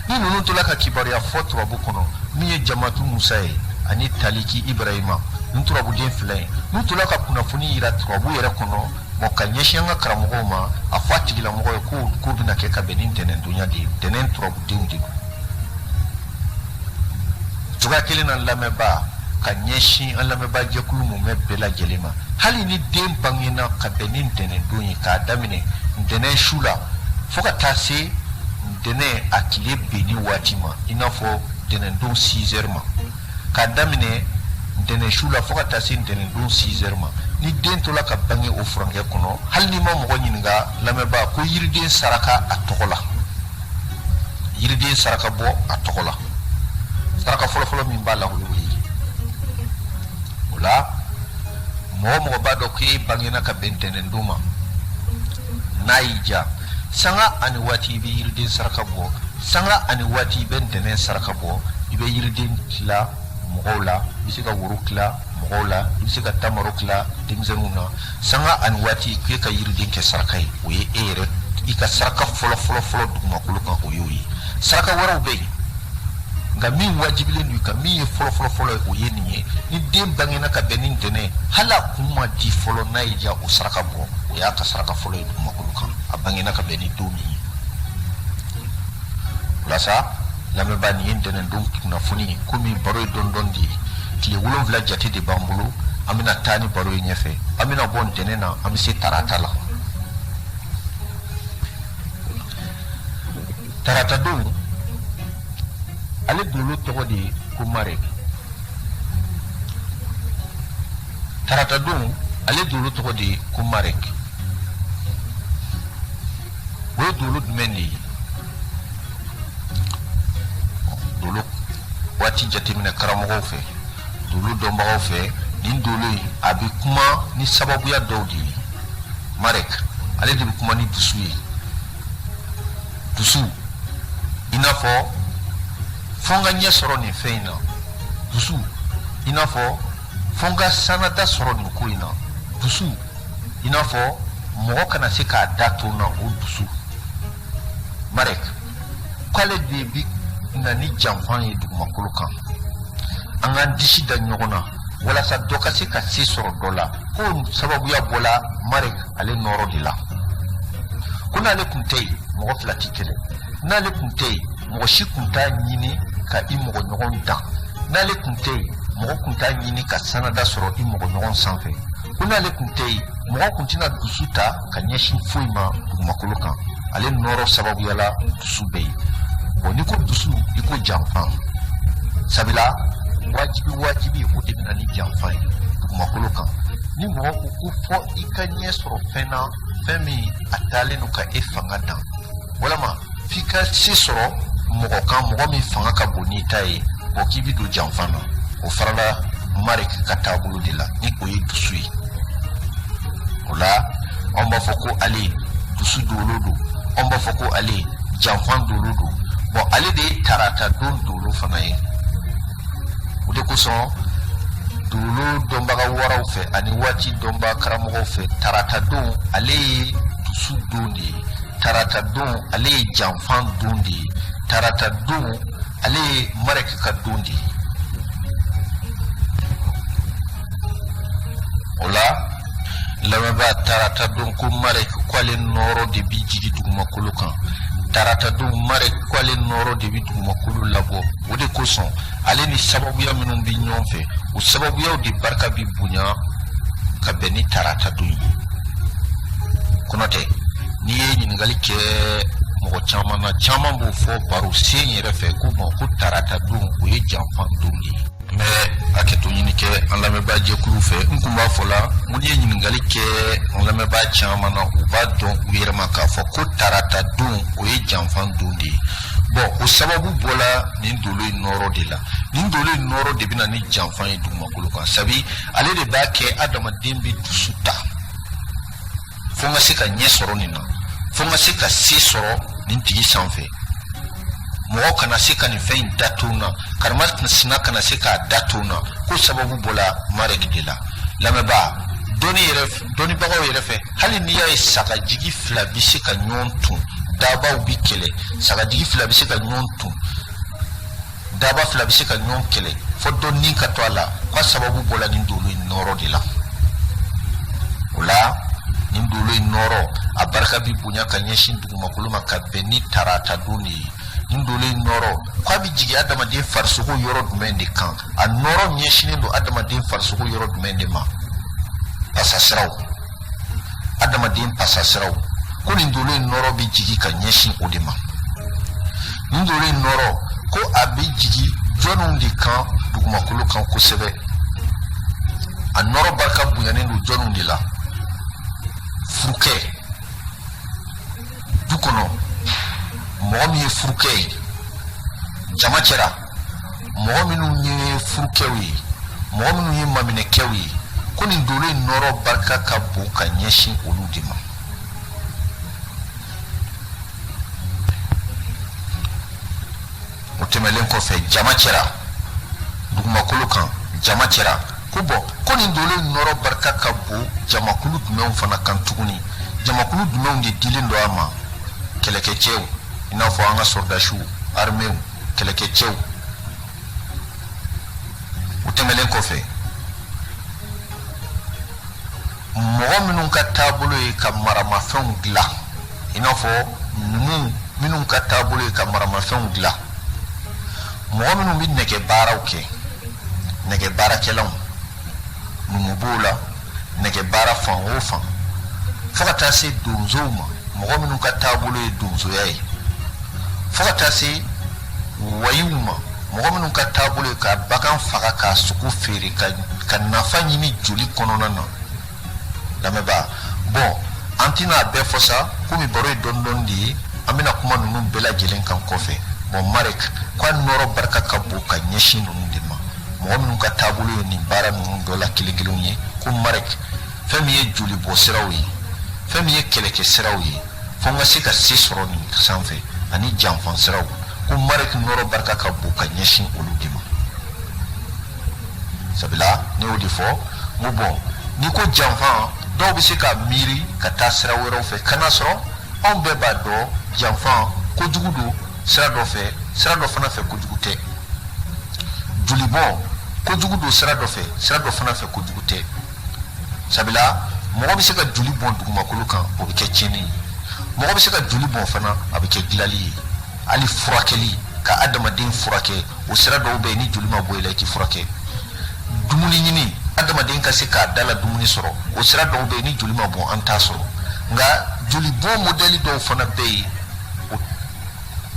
Speaker 1: ni ninnu tola ka kibaruya fɔ turabu kɔnɔ min ye Jamatu Musa ye ani Taliki Ibrahima nin turabuden fila ye n'u tola ka kunnafoni yira turabu yɛrɛ kɔnɔ ka ɲɛsin an ka karamɔgɔw ma a fɔ a tigilamɔgɔ ye ko bɛna kɛ ka bɛn ni ntɛnɛn donya de ye ntɛnɛn turabudenw de don. Cogoya kelen na lamɛnbaa ka ɲɛsin an lamɛnbaa jɛkulu mumɛ bɛɛ lajɛlen ma hali ni den bangena ka bɛn ni ntɛnɛn don ye k'a daminɛ ntɛnɛn su la fo ka taa se dene a tile beni waati ma i n'a fɔ dɛnɛndon 6 heures ma k'a daminɛ dɛnɛ su la fo ka taa se dɛnɛndon 6 heures ma ni den tola ka bange o furankɛ kɔnɔ hali ni ma mɔgɔ ɲininka lamɛnba ko yiriden saraka a tɔgɔ la yiriden saraka bɔ a tɔgɔ la saraka fɔlɔfɔlɔ min b'a la o ye o la mɔgɔ b'a dɔn k'e bangena ka bɛn dɛnɛndon ma n'a y'i ja sanga ani waati i bɛ yiriden saraka bɔ sanga ani waati i bɛ dɛnɛ saraka bɔ i bɛ yiriden tila mɔgɔw la i bɛ se ka woro tila mɔgɔw la i bɛ se ka tamaro tila denmisɛnninw na sanga ani waati k'e ka yiriden kɛ saraka ye o ye e yɛrɛ i ka saraka fɔlɔ dugumakolo kan o y'o ye saraka wɛrɛw bɛ yen nka min wajibilen don i kan min ye fɔlɔ ye o ye nin ye ni den bangena ka bɛn ni dɛnɛ hali a kun ma di fɔlɔ n'a y'i ja o saraka bɔ o y'a ka saraka fɔlɔ ye dugumakolo kan a bangena ka bɛn ni don min ye o la sa lamɛnba nin ye dɛnɛndon kunnafoni ye komi baro ye dɔɔni de ye tile 7 jate de b'an bolo an bɛna taa ni baro ye ɲɛfɛ an bɛna bɔ ntɛnɛn na an bɛ se tarata la tarata don ale dolo tɔgɔ de ye ko marek tarata don ale dolo tɔgɔ de ye ko marek o ye dolo jumɛn de ye dolo waati jateminɛ karamɔgɔw fɛ dolo dɔnbagaw fɛ nin dolo in a bɛ kuma ni sababuya dɔw de ye marek ale de bɛ kuma ni dusu ye dusu i n'a fɔ fo n ka ɲɛ sɔrɔ nin fɛn in na dusu i n'a fɔ fo n ka sanada sɔrɔ nin ko in na dusu i n'a fɔ mɔgɔ kana se k'a da to n na o dusu marek k'ale de bɛ na ni janfan ye dugumakolo kan an k'an disi da ɲɔgɔn na walasa dɔ ka se ka se sɔrɔ dɔ la ko sababuya bɔla marek ale nɔrɔ de la ko n'ale kun tɛ yen mɔgɔ fila tɛ kɛlɛ n'ale kun tɛ yen mɔgɔ si kun t'a ɲini ka i mɔgɔ ɲɔgɔn dan n'ale kun tɛ yen mɔgɔ kun t'a ɲini ka sanada sɔrɔ i mɔgɔ ɲɔgɔn sanfɛ ko n'ale kun tɛ yen mɔgɔ kun tɛna dusu ta ka ɲɛsin foyi ma dugumakolo kan ale nɔrɔ sababuya la dusu bɛ yen bon n'i ko dusu i ko janfan sabula wajibi o de bɛ na ni janfan ye dugumakolo kan ni mɔgɔ ko ko fɔ i ka ɲɛ sɔrɔ fɛn na fɛn min a taalen don ka e fanga dan walama f'i ka se sɔrɔ mɔgɔ kan mɔgɔ min fanga ka bon n'i ta ye o k'i bɛ don janfan na o farala marek ka taabolo de la ni o ye dusu ye o la anw b'a fɔ ko ale dusu dolo don anw b'a fɔ ko ale janfan dolo don bon ale de ye tarata don dolo fana ye o de kosɔn dolo dɔnbaga waraw fɛ ani waati dɔnbaga karamɔgɔw fɛ tarata don ale ye dusu don de ye tarata don ale ye janfan don de ye tarata don ale ye marek ka don de ye o la lamɛnba tarata don ko marek ko ale nɔrɔ de bi jigi dugumakolo kan tarata don marek ko ale nɔrɔ de bi dugumakolo labɔ o de kosɔn ale ni sababuya minnu bɛ ɲɔgɔn fɛ o sababuyaw de barika bi bonya ka bɛn ni tarata don ye kɔnɔtɛ n'i ye ɲininkali kɛ mɔgɔ caman na caman b'o fɔ baro sen yɛrɛ fɛ ko ko tarata don o ye janfan don de ye n bɛ hakɛto ɲini kɛ an lamɛnbaa jɛkulu fɛ n kun b'a fɔ la n n'i ye ɲininkali kɛ an lamɛnbaa caman na u b'a dɔn u yɛrɛ ma k'a fɔ ko tarata don o ye janfan don de ye bon o sababu bɔla nin dolo in nɔrɔ de la nin dolo in nɔrɔ de bɛna ni janfan ye dugumakolo kan sabi ale de b'a kɛ adamaden bɛ dusu ta fo n ka se ka ɲɛ sɔrɔ nin na fo n ka se ka se sɔrɔ nin tigi sanfɛ mɔgɔ kana se ka nin fɛn in datu na karima sina kana se k'a datu na ko sababu bɔla marek de la lamɛnba dɔnnibagaw yɛrɛ fɛ hali n'i y'a ye sagajigi fila bɛ se ka ɲɔgɔn tun dabaw bi kɛlɛ sagajigi fila bɛ se ka ɲɔgɔn tun daba fila bɛ se ka ɲɔgɔn kɛlɛ fo dɔ ni ka to a la ko sababu bɔla nin dolo in nɔrɔ de la o la nin dolo in nɔrɔ a barika bi bonya ka ɲɛsin dugumakolo ma ka bɛn ni tarata don de ye nin dolo in nɔrɔ k'a bɛ jigin adamaden farisogo yɔrɔ jumɛn de kan a nɔrɔ ɲɛsinnen don adamaden farisogo yɔrɔ jumɛn de ma pasasiraw adamaden pasasiraw ko nin dolo in nɔrɔ bɛ jigin ka ɲɛsin o de ma ndole noro ko abijigi jonun di kan dugumakolo kan kosɛbɛ a nɔrɔ barika bonyanen don jonun de la furukɛ du kɔnɔ mɔgɔ min ye furukɛ ye jama cɛra mɔgɔ minnu ye furukɛw ye mɔgɔ minnu ye maminɛkɛw ye ko nin dole nɔrɔ barika ka bon ka ɲɛsin olu de ma o tɛmɛlen kɔfɛ jama cɛra dugumakolo kan jama cɛra ko bɔn ko nin dole nɔrɔ barika ka bon jamakulu jumɛnw fana kan tuguni jamakulu jumɛnw de dilen don a ma kɛlɛkɛcɛw i n'a fɔ an ka sɔrdasiw armew kɛlɛkɛcɛw o tɛmɛlen kɔfɛ mɔgɔ minnu ka taabolo ye ka maramafɛnw dilan i n'a fɔ numu minnu ka taabolo ye ka maramafɛnw dilan mɔgɔ minnu bɛ nɛgɛ baaraw kɛ nɛgɛ baarakɛlaw numu b'o la nɛgɛ baara fan o fan fo ka taa se donsow ma mɔgɔ minnu ka taabolo ye donsoya ye fo ka taa se wayiw ma mɔgɔ minnu ka taabolo ye ka bagan faga k'a sogo feere ka nafa ɲini joli kɔnɔna na lamɛnba bɔn an tɛna a bɛɛ fɔ sa komi baro ye dɔɔni dɔɔni de ye an bɛna kuma ninnu bɛɛ lajɛlen kan kɔfɛ bɔn marek ko a nɔrɔ barika ka bon ka ɲɛsin ninnu de ma mɔgɔ minnu ka taabolo ye nin baara ninnu dɔ la kelen kelenw ye ko marek fɛn min ye joli bɔ siraw ye fɛn min ye kɛlɛkɛ siraw ye fo n ka se ka se sɔrɔ nin sanfɛ ani janfan siraw ko marek nɔrɔ barika ka bon ka ɲɛsin olu de ma sabula ne y'o de fɔ n ko bɔn n'i ko janfan dɔw bɛ se ka miiri ka taa sira wɛrɛw fɛ kana sɔrɔ anw bɛɛ b'a dɔn janfan kojugu don sira dɔ fɛ sira dɔ fana fɛ kojugu tɛ jolibɔn kojugu don sira dɔ fɛ sira dɔ fana fɛ kojugu tɛ sabula mɔgɔ bɛ se ka joli bɔn dugumakolo kan o bɛ kɛ tiɲɛni ye mɔgɔ bɛ se ka joli bɔn fana a bɛ kɛ dilali ye hali furakɛli ka adamaden furakɛ o sira dɔw bɛ yen ni joli ma bɔ i la i tɛ furakɛ dumuni ɲini adamaden ka se k'a da la dumuni sɔrɔ o sira dɔw bɛ yen ni joli ma bɔn an t'a sɔrɔ nka joli bɔn modɛli dɔw fana bɛ yen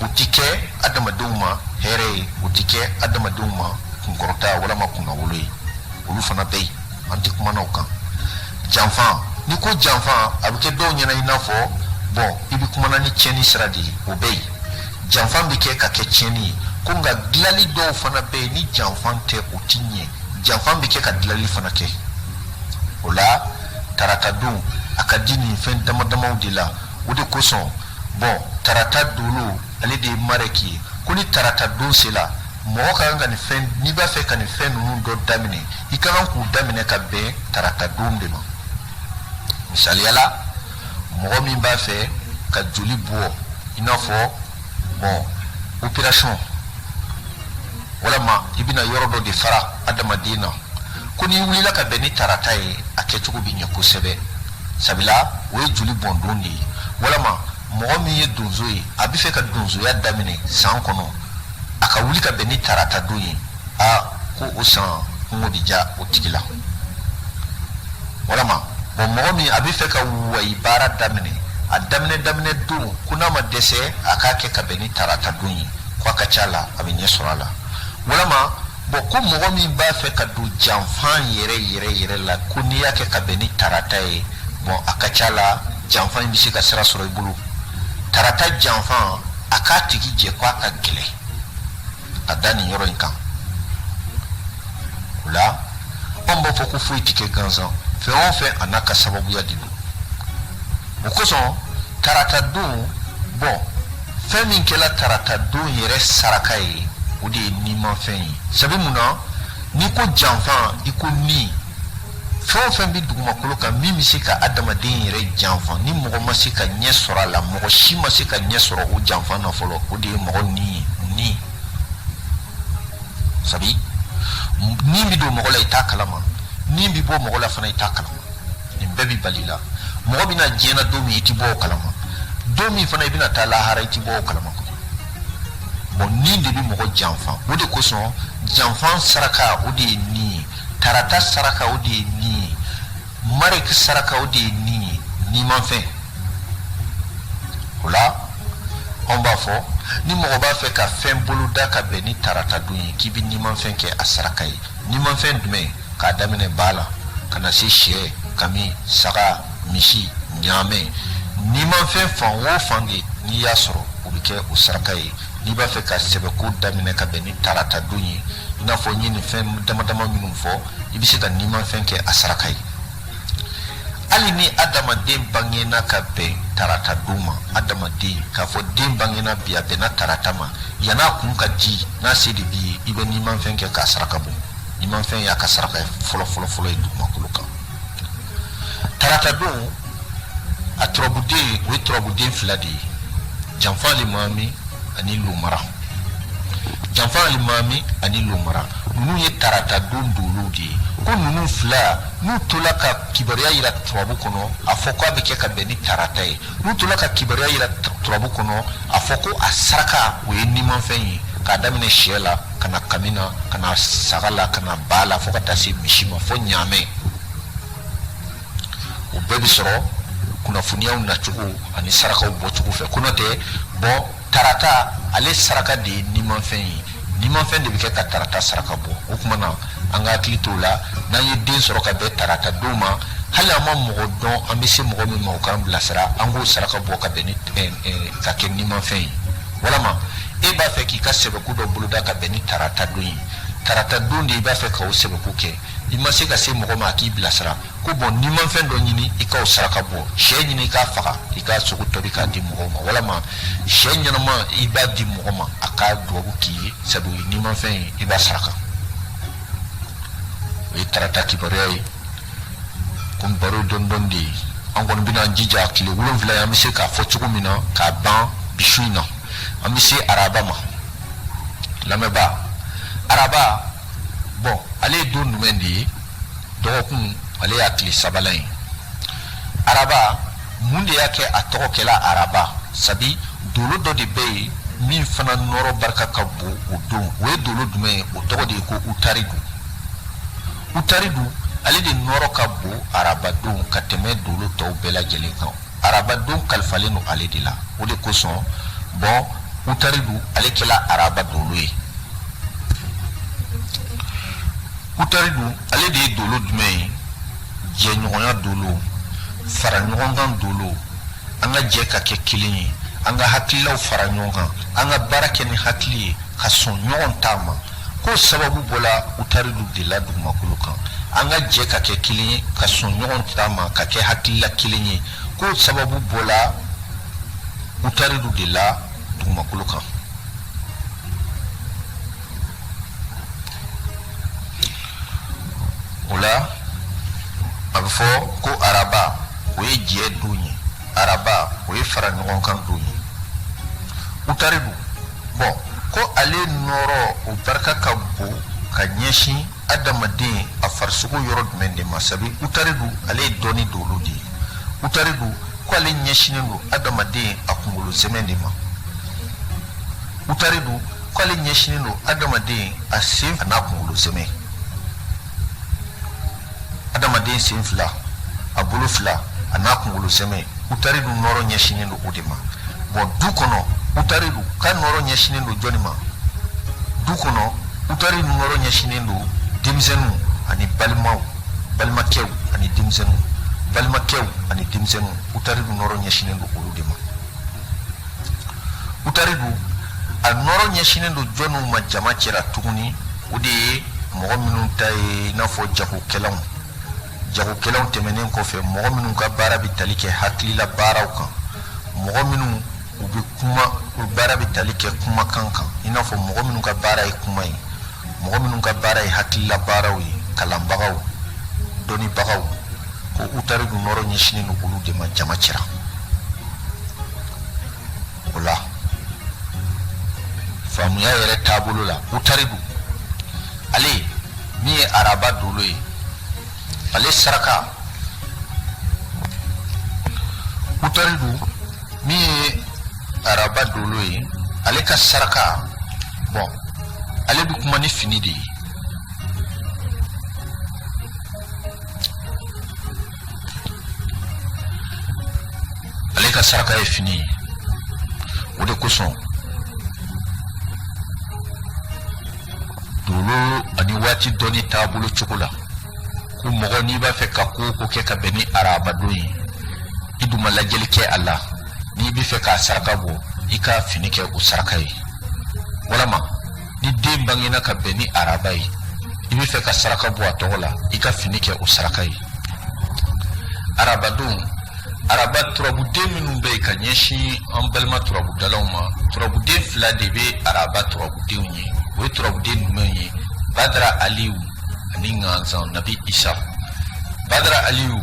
Speaker 1: o tɛ kɛ adamadenw ma hɛrɛ ye o tɛ kɛ adamadenw ma kunkɔrɔta walama kunnawolo ye olu fana bɛ yen an tɛ kuma n'o kan janfan ni ko janfan a bɛ kɛ dɔw ɲɛna i n'a fɔ bɔn i bɛ kumana ni tiɲɛni sira de ye o bɛ yen janfan bɛ kɛ ka kɛ tiɲɛni ye ko nka dilali dɔw fana bɛ yen ni janfan tɛ o tɛ ɲɛ janfan bɛ kɛ ka dilali fana kɛ o la tarata don a ka di nin fɛn dama damaw de la o de kosɔn bɔn tarata dolo ale de ye marek ye ko ni tarata don sera mɔgɔ ka kan ka nin fɛn n'i b'a fɛ ka nin fɛn ninnu dɔ daminɛ i ka kan k'u daminɛ ka bɛn tarata don de ma misaliyala mɔgɔ min b'a fɛ ka joli bɔ i n'a fɔ bɔn operation walama i bɛna yɔrɔ dɔ de fara adamaden na ko n'i wulila ka bɛn ni tarata ye a kɛcogo bɛ ɲɛ kosɛbɛ sabula o ye joli bɔn don de ye walama mɔgɔ min ye donso ye a bɛ fɛ ka donsoya daminɛ san kɔnɔ a ka wuli ka bɛn ni tarata don ye ko o san kungo de diya o tigi la walama bɔn mɔgɔ min a bɛ fɛ ka wayi baara daminɛ a daminɛ don ko n'a ma dɛsɛ a k'a kɛ ka bɛn ni tarata don ye ko a ka ca la a bɛ ɲɛ sɔrɔ a la walama bɔn ko mɔgɔ min b'a fɛ ka don janfan yɛrɛ la ko n'i y'a kɛ ka bɛn ni tarata ye bɔn a ka ca la janfan in bɛ se ka sira sɔrɔ i bolo tarata janfan a k'a tigi jɛ ko a ka gɛlɛn a da nin yɔrɔ in kan o la anw b'a fɔ ko foyi tɛ kɛ gansan fɛn o fɛn a n'a ka sababuya de don o kosɔn tarata don bɔn fɛn min kɛla tarata don yɛrɛ saraka ye o de ye nimafɛn ye sabu mun na n'i ko janfan i ko ni fɛn o fɛn bɛ dugumakolo kan min bɛ se ka adamaden yɛrɛ janfan ni mɔgɔ ma se ka ɲɛ sɔrɔ a la mɔgɔ si ma se ka ɲɛ sɔrɔ o janfan na fɔlɔ o de ye mɔgɔ ni ye ni sabu ni bɛ don mɔgɔ la i t'a kalama ni bɛ bɔ mɔgɔ la fana i t'a kalama nin bɛɛ bɛ bali la mɔgɔ bɛna diɲɛna don min i tɛ bɔ o kalama don min fana i bɛna taa lahara i tɛ bɔ o kalama bɔn ni de bɛ mɔgɔ janfan o de kosɔn janfan saraka o de ye ni ye tarata saraka o de ye ni ye marek saraka o de ye ni ye ni ma fɛn o la on b'a fɔ ni mɔgɔ b'a fɛ ka fɛn boloda ka bɛn ni tarata don ye k'i bɛ nimanfɛn kɛ a saraka ye nimanfɛn jumɛn k'a daminɛ ba la ka na se sɛ kami saga misi ɲaamɛ nimanfɛn fan o fan de n'i y'a sɔrɔ o bɛ kɛ o saraka ye n'i b'a fɛ ka sɛbɛko daminɛ ka bɛn ni tarata don ye i n'a fɔ n ye nin fɛn dama dama minnu fɔ i bɛ se ka nimanfɛn kɛ a saraka ye hali ni adamaden bangena ka bɛn tarata don ma adamaden k'a fɔ den bangena bi a bɛnna tarata ma yan'a kun ka di n'a se de b'i ye i bɛ nimanfɛn kɛ k'a saraka bɔ nimanfɛn y'a ka saraka fɔlɔ ye dugumakolo kan tarata don a turabuden o ye turabuden fila de ye janfa limami ani lomara janfa limami ani lomara ninnu ye tarata don dolow de ye ko ninnu fila n'u tola ka kibaruya yira turabu kɔnɔ a fɔ ko a bɛ kɛ ka bɛn ni tarata ye n'u tola ka kibaruya yira turabu kɔnɔ a fɔ ko a saraka o ye nimanfɛn ye k'a daminɛ sɛ la ka na kami na ka na saga la ka na ba la fo ka taa se misi ma fo ɲaamɛ o bɛɛ bɛ sɔrɔ kunnafoniyaw nacogo ani sarakaw bɔcogo fɛ ko n'o tɛ bɔn tarata ale saraka de ye nimanfɛn ye nimanfɛn de bɛ kɛ ka tarata saraka bɔ o tuma na an ka hakili t'o la n'an ye den sɔrɔ ka bɛn tarata don ma hali an ma mɔgɔ dɔn an bɛ se mɔgɔ min ma o k'an bilasira an k'o saraka bɔ ka bɛn ni ka kɛ nimanfɛn ye walama e b'a fɛ k'i ka sɛbɛko dɔ boloda ka bɛn ni tarata don ye tarata don de i b'a fɛ k'o sɛbɛko kɛ i ma se ka se mɔgɔ ma a k'i bilasira ko bɔn nimanfɛn dɔ ɲini i k'o saraka bɔ sɛ ɲini i k'a faga i k'a sogo tobi k'a di mɔgɔw ma walama sɛ ɲɛnama i b'a di mɔgɔ ma a k'a duwawu k'i ye sabu nimanfɛn ye i b'a saraka o ye tarata kibaruya ye komi baro dɔɔni de ye an kɔni bɛna an jija tile 7 ye an bɛ se k'a fɔ cogo min na k'a ban bi su in na an bɛ se araba ma lamɛnba araba bon ale ye don jumɛn de ye dɔgɔkun ale y'a tile 3 ye araba mun de y'a kɛ a tɔgɔ kɛla araba sabi dolo dɔ de bɛ yen min fana nɔrɔ barika ka bon o don o ye dolo jumɛn ye o tɔgɔ de ye ko utaridu ale de nɔrɔ ka bon araba don ka tɛmɛ dolo tɔw bɛɛ lajɛlen kan araba don kalifalen don ale de la o de kosɔn bon utaridu ale kɛla araba dolo ye utaridu ale de ye dolo jumɛn ye jɛɲɔgɔnya dolo fara ɲɔgɔn kan dolo an ka jɛ ka kɛ kelen ye an ka hakililaw fara ɲɔgɔn kan an ka baara kɛ ni hakili ye ka sɔn ɲɔgɔn ta ma ko sababu bɔla utaridu de la dugumakolo kan an ka jɛ ka kɛ kelen ye ka sɔn ɲɔgɔn ta ma ka kɛ hakilila kelen ye ko sababu bɔla utaridu de la dugumakolo kan o la a bɛ fɔ ko araba o ye jɛ don ye araba o ye fara ɲɔgɔn kan don ye utaridu bon ko ale nɔrɔ o barika ka bon ka ɲɛsin adamaden a farisogo yɔrɔ jumɛn de ma sabi utaridu ale ye dɔnni dolo de ye utaridu ko ale ɲɛsinen don adamaden a kunkolo zɛmɛ de ma utaridu ko ale ɲɛsinen don adamaden a sen a n'a kunkolo zɛmɛ adamaden sen fila a bolo fila a n'a kunkolo zɛmɛ utaridu nɔrɔ ɲɛsinen don o de ma bon du kɔnɔ utaridu ka nɔrɔ ɲɛsinen don jɔnni ma du kɔnɔ utaridu nɔrɔ ɲɛsinen don denmisɛnninw ani balimakɛw ani denmisɛnninw balimakɛw ani denmisɛnninw utaridu nɔrɔ ɲɛsinen don olu de ma utaridu a nɔrɔ ɲɛsinen don jɔnniw ma jama cɛla tuguni o de ye mɔgɔ minnu ta ye i n'a fɔ jagokɛlaw tɛmɛnen kɔfɛ mɔgɔ minnu ka baara bɛ tali kɛ hakilila baaraw kan mɔgɔ minnu u bɛ kuma u baara bɛ tali kɛ kumakan kan i n'a fɔ mɔgɔ minnu ka baara ye kuma ye mɔgɔ minnu ka baara ye hakilila baaraw ye kalanbagaw dɔnnibagaw ko utaridu nɔrɔ ɲɛsinen don olu de ma jama cɛra o la faamuya yɛrɛ taabolo la utaridu ale min ye araba dolo ye ale saraka utaridu min ye araba dolo ye ale ka saraka bon ale bɛ kuma ni fini de ye ale ka saraka ye fini ye o de kosɔn dolo ani waati dɔnni taabolo cogo la ko mɔgɔ n'i b'a fɛ ka ko ko kɛ ka bɛn ni arabadon ye i dun ma lajɛli kɛ a la n'i bɛ fɛ k'a saraka bɔ i ka fini kɛ o saraka ye walama ni den bangena ka bɛn ni araba ye i bɛ fɛ ka saraka bɔ a tɔgɔ la i ka fini kɛ o saraka ye arabadon araba turabuden minnu bɛ yen ka ɲɛsin an balima turabudalaw ma turabuden 2 de bɛ araba turabudenw ye o ye turabuden jumɛn ye badara aliyu ani ŋanzan nabi isa badara aliyu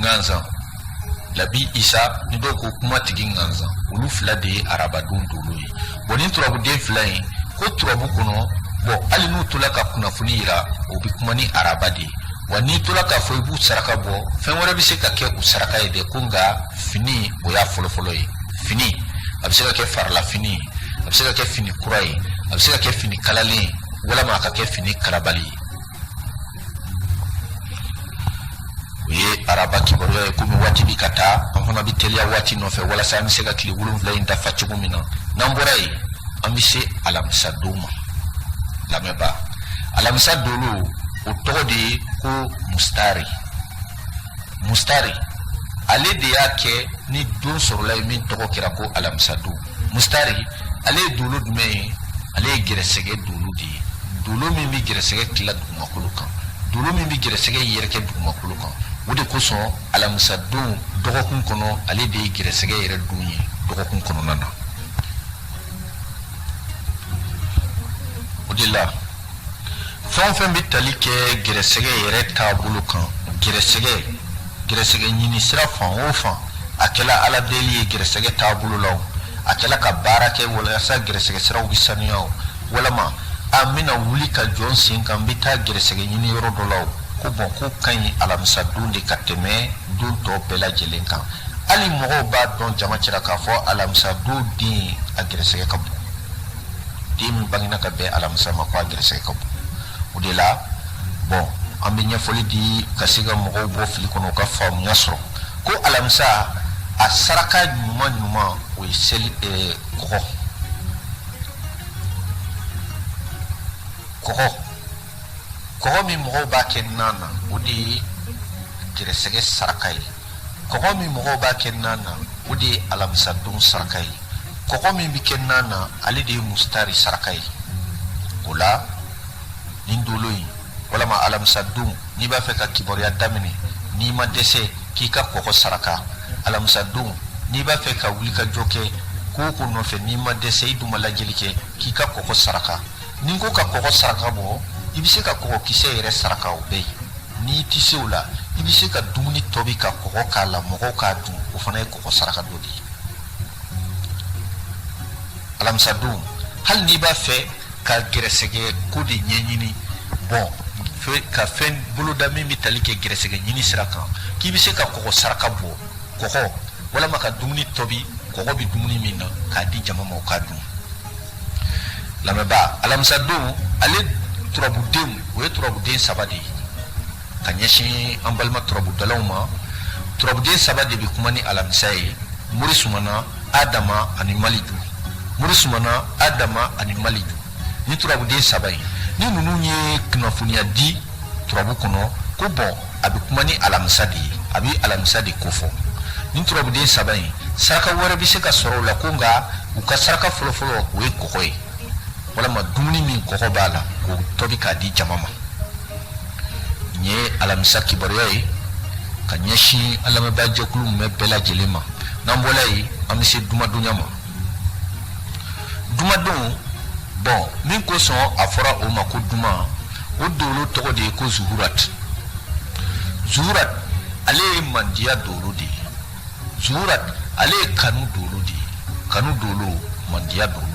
Speaker 1: ŋanzan nabi isa ni dɔw ko kuma tigi ŋanzan olu 2 de ye arabadon dolo ye bon ni turabuden 2 ye ko turabu kɔnɔ bon hali n'u tola ka kunnafoni yira o bɛ kuma ni araba de ye wa n'i tola k'a fɔ i b'u saraka bɔ fɛn wɛrɛ bɛ se ka kɛ u saraka ye dɛ ko nka fini o y'a fɔlɔfɔlɔ ye fini a bɛ se ka kɛ farala fini ye a bɛ se ka kɛ fini kura ye a bɛ se ka kɛ fini kalalen ye walama a ka kɛ fini kalabali ye o ye araba kibaruya ye komi waati bi ka taa an fana bɛ teliya waati nɔfɛ walasa an bɛ se ka tile 7 in dafa cogo min na n'an bɔra yen an bɛ se alamisa don ma lamɛnba alamisa dolo o tɔgɔ de ye ko mustari mustari ale de y'a kɛ ni don sɔrɔla ye min tɔgɔ kɛra ko alamisa don mustari ale ye dolo jumɛn ye ale ye gɛrɛsɛgɛ dolo de ye dolo min bɛ gɛrɛsɛgɛ tila dugumakolo kan dolo min bɛ gɛrɛsɛgɛ yɛrɛkɛ dugumakolo kan o de kosɔn alamisa don dɔgɔkun kɔnɔ ale de ye gɛrɛsɛgɛ yɛrɛ don ye dɔgɔkun kɔnɔna na o de la fɛn o fɛn bɛ tali kɛ gɛrɛsɛgɛ yɛrɛ taabolo kan gɛrɛsɛgɛ ɲini sira fan o fan a kɛla ala deli ye gɛrɛsɛgɛ taabolo la a kɛla ka baara kɛ walasa gɛrɛsɛgɛ siraw bɛ sanuya walama a bɛna wuli ka jɔn sen kan bɛ taa gɛrɛsɛgɛ ɲini yɔrɔ dɔ la ko bɔn ko ka ɲi alamisa don de ka tɛmɛ don tɔ bɛɛ lajɛlen kan hali mɔgɔw b'a dɔn jama cɛla k'a fɔ alamisa don den a gɛrɛsɛgɛ ka bon den min bangena ka bɛn alamisa ma ko a gɛrɛsɛgɛ ka bon o de la bon an bɛ ɲɛfɔli di ka se ka mɔgɔw bɔ fili kɔnɔ u ka faamuya sɔrɔ ko alamisa a saraka ɲuman ɲuman o ye seli kɔgɔ min mɔgɔw b'a kɛ nan na o de ye gɛrɛsɛgɛ saraka ye kɔgɔ min mɔgɔw b'a kɛ nan na o de ye alamisa don saraka ye kɔgɔ min bɛ kɛ nan na ale de ye mustari saraka ye o la nin dolo in walama alamisa don n'i b'a fɛ ka kibaruya daminɛ n'i ma dɛsɛ k'i ka kɔgɔ saraka alamisa don n'i b'a fɛ ka wuli ka jɔ kɛ ko ko nɔfɛ n'i ma dɛsɛ i dun ma lajɛli kɛ k'i ka kɔgɔ saraka ni ko ka kɔgɔ saraka bɔ i bɛ se ka kɔgɔ kisɛ yɛrɛ saraka o bɛɛ ye n'i tɛ se o la i bɛ se ka dumuni tobi ka kɔgɔ k'a la mɔgɔw k'a dun o fana ye kɔgɔ saraka dɔ de ye alamisa don hali n'i b'a fɛ ka gɛrɛsɛgɛ ko de ɲɛɲini bon ka fɛn boloda min bɛ tali kɛ gɛrɛsɛgɛ ɲini sira kan k'i bɛ se ka kɔgɔ saraka bɔ kɔgɔ walama ka dumuni tobi kɔgɔ bɛ dumuni min na k'a di jama ma o k'a dun lamɛnba alamisa don ale turabudenw o ye turabuden 3 de ye ka ɲɛsin an balima turabudalaw ma turabuden 3 de bɛ kuma ni alamisa ye mori sumana adama ani maliju mori sumana adama ani maliju ni turabuden 3 ye ni ninnu ye kunnafoniya di turabu kɔnɔ ko bɔn a bɛ kuma ni alamisa de ye a bɛ alamisa de kofɔ ni turabuden 3 ye saraka wɛrɛ bɛ se ka sɔrɔ o la ko nka u ka saraka fɔlɔfɔlɔ o ye kɔgɔ ye walama dumuni min kɔgɔ b'a la k'o tobi k'a di jama ma nin ye alamisa kibaruya ye ka ɲɛsin an lamɛnbaa jɛkulu min bɛ bɛɛ lajɛlen ma n'an bɔla yen an bɛ se dumadonya ma dumadon bon min kosɔn a fɔra o ma ko duma o dolo tɔgɔ de ye ko zuhurat zuhurat ale ye mandiya dolo de ye zuhurat ale ye kanu dolo de ye kanu dolo mandiya dolo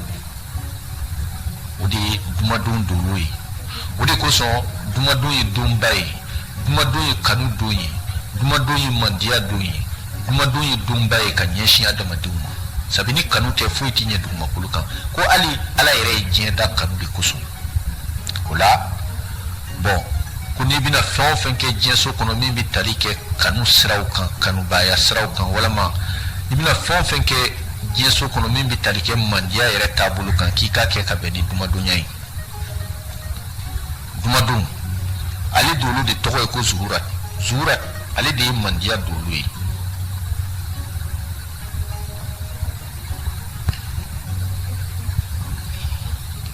Speaker 1: o de ye dumadon dolo ye o de kosɔn dumadon ye donba ye dumadon ye kanu don ye dumadon ye mandiya don ye dumadon ye donba ye ka ɲɛsin adamadenw ma sabi ni kanu tɛ foyi tɛ ɲɛ dugumakolo kan ko hali ala yɛrɛ ye diɲɛ da kanu de kosɔn o la bon ko n'i bɛna fɛn o fɛn kɛ diɲɛ so kɔnɔ min bɛ tali kɛ kanu siraw kan kanubaya siraw kan walama i bɛna fɛn o fɛn kɛ jeso kono min bitali ke mandiya yere tabulu kan ki ka ke ka beni dumadonya yi dumadon ali dolu de togo ko zuhurat ali de mandiya dolu yi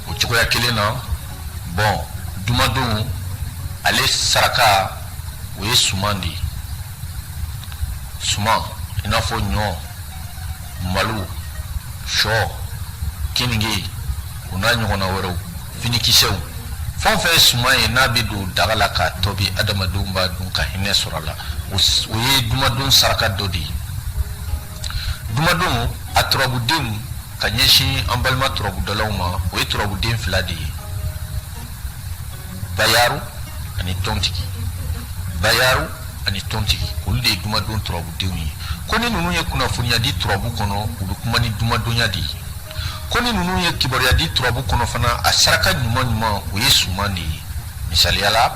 Speaker 1: o cogoya kelen na bon dumadon ale saraka o ye suman de suman i n'a fɔ ɲɔ malo sɔ keninge o n'a ɲɔgɔnna wɛrɛw finikisɛw fɛn o fɛn ye suman ye n'a bɛ don daga la k'a tobi adamadenw b'a dun ka hinɛ sɔrɔ a la o ye dumadon saraka dɔ de ye dumadon a turabudenw ka ɲɛsin an balima turabudalaw ma o ye turabuden fila de ye bayaru ani tɔntigi bayaru ani tɔntigi olu de ye dumadon turabudenw ye ko ni ninnu ye kunnafoniya di turabu kɔnɔ u bɛ kuma ni dumadonya de ye ko ni ninnu ye kibaruya di turabu kɔnɔ fana a saraka ɲuman ɲuman o ye suman de ye misaliyala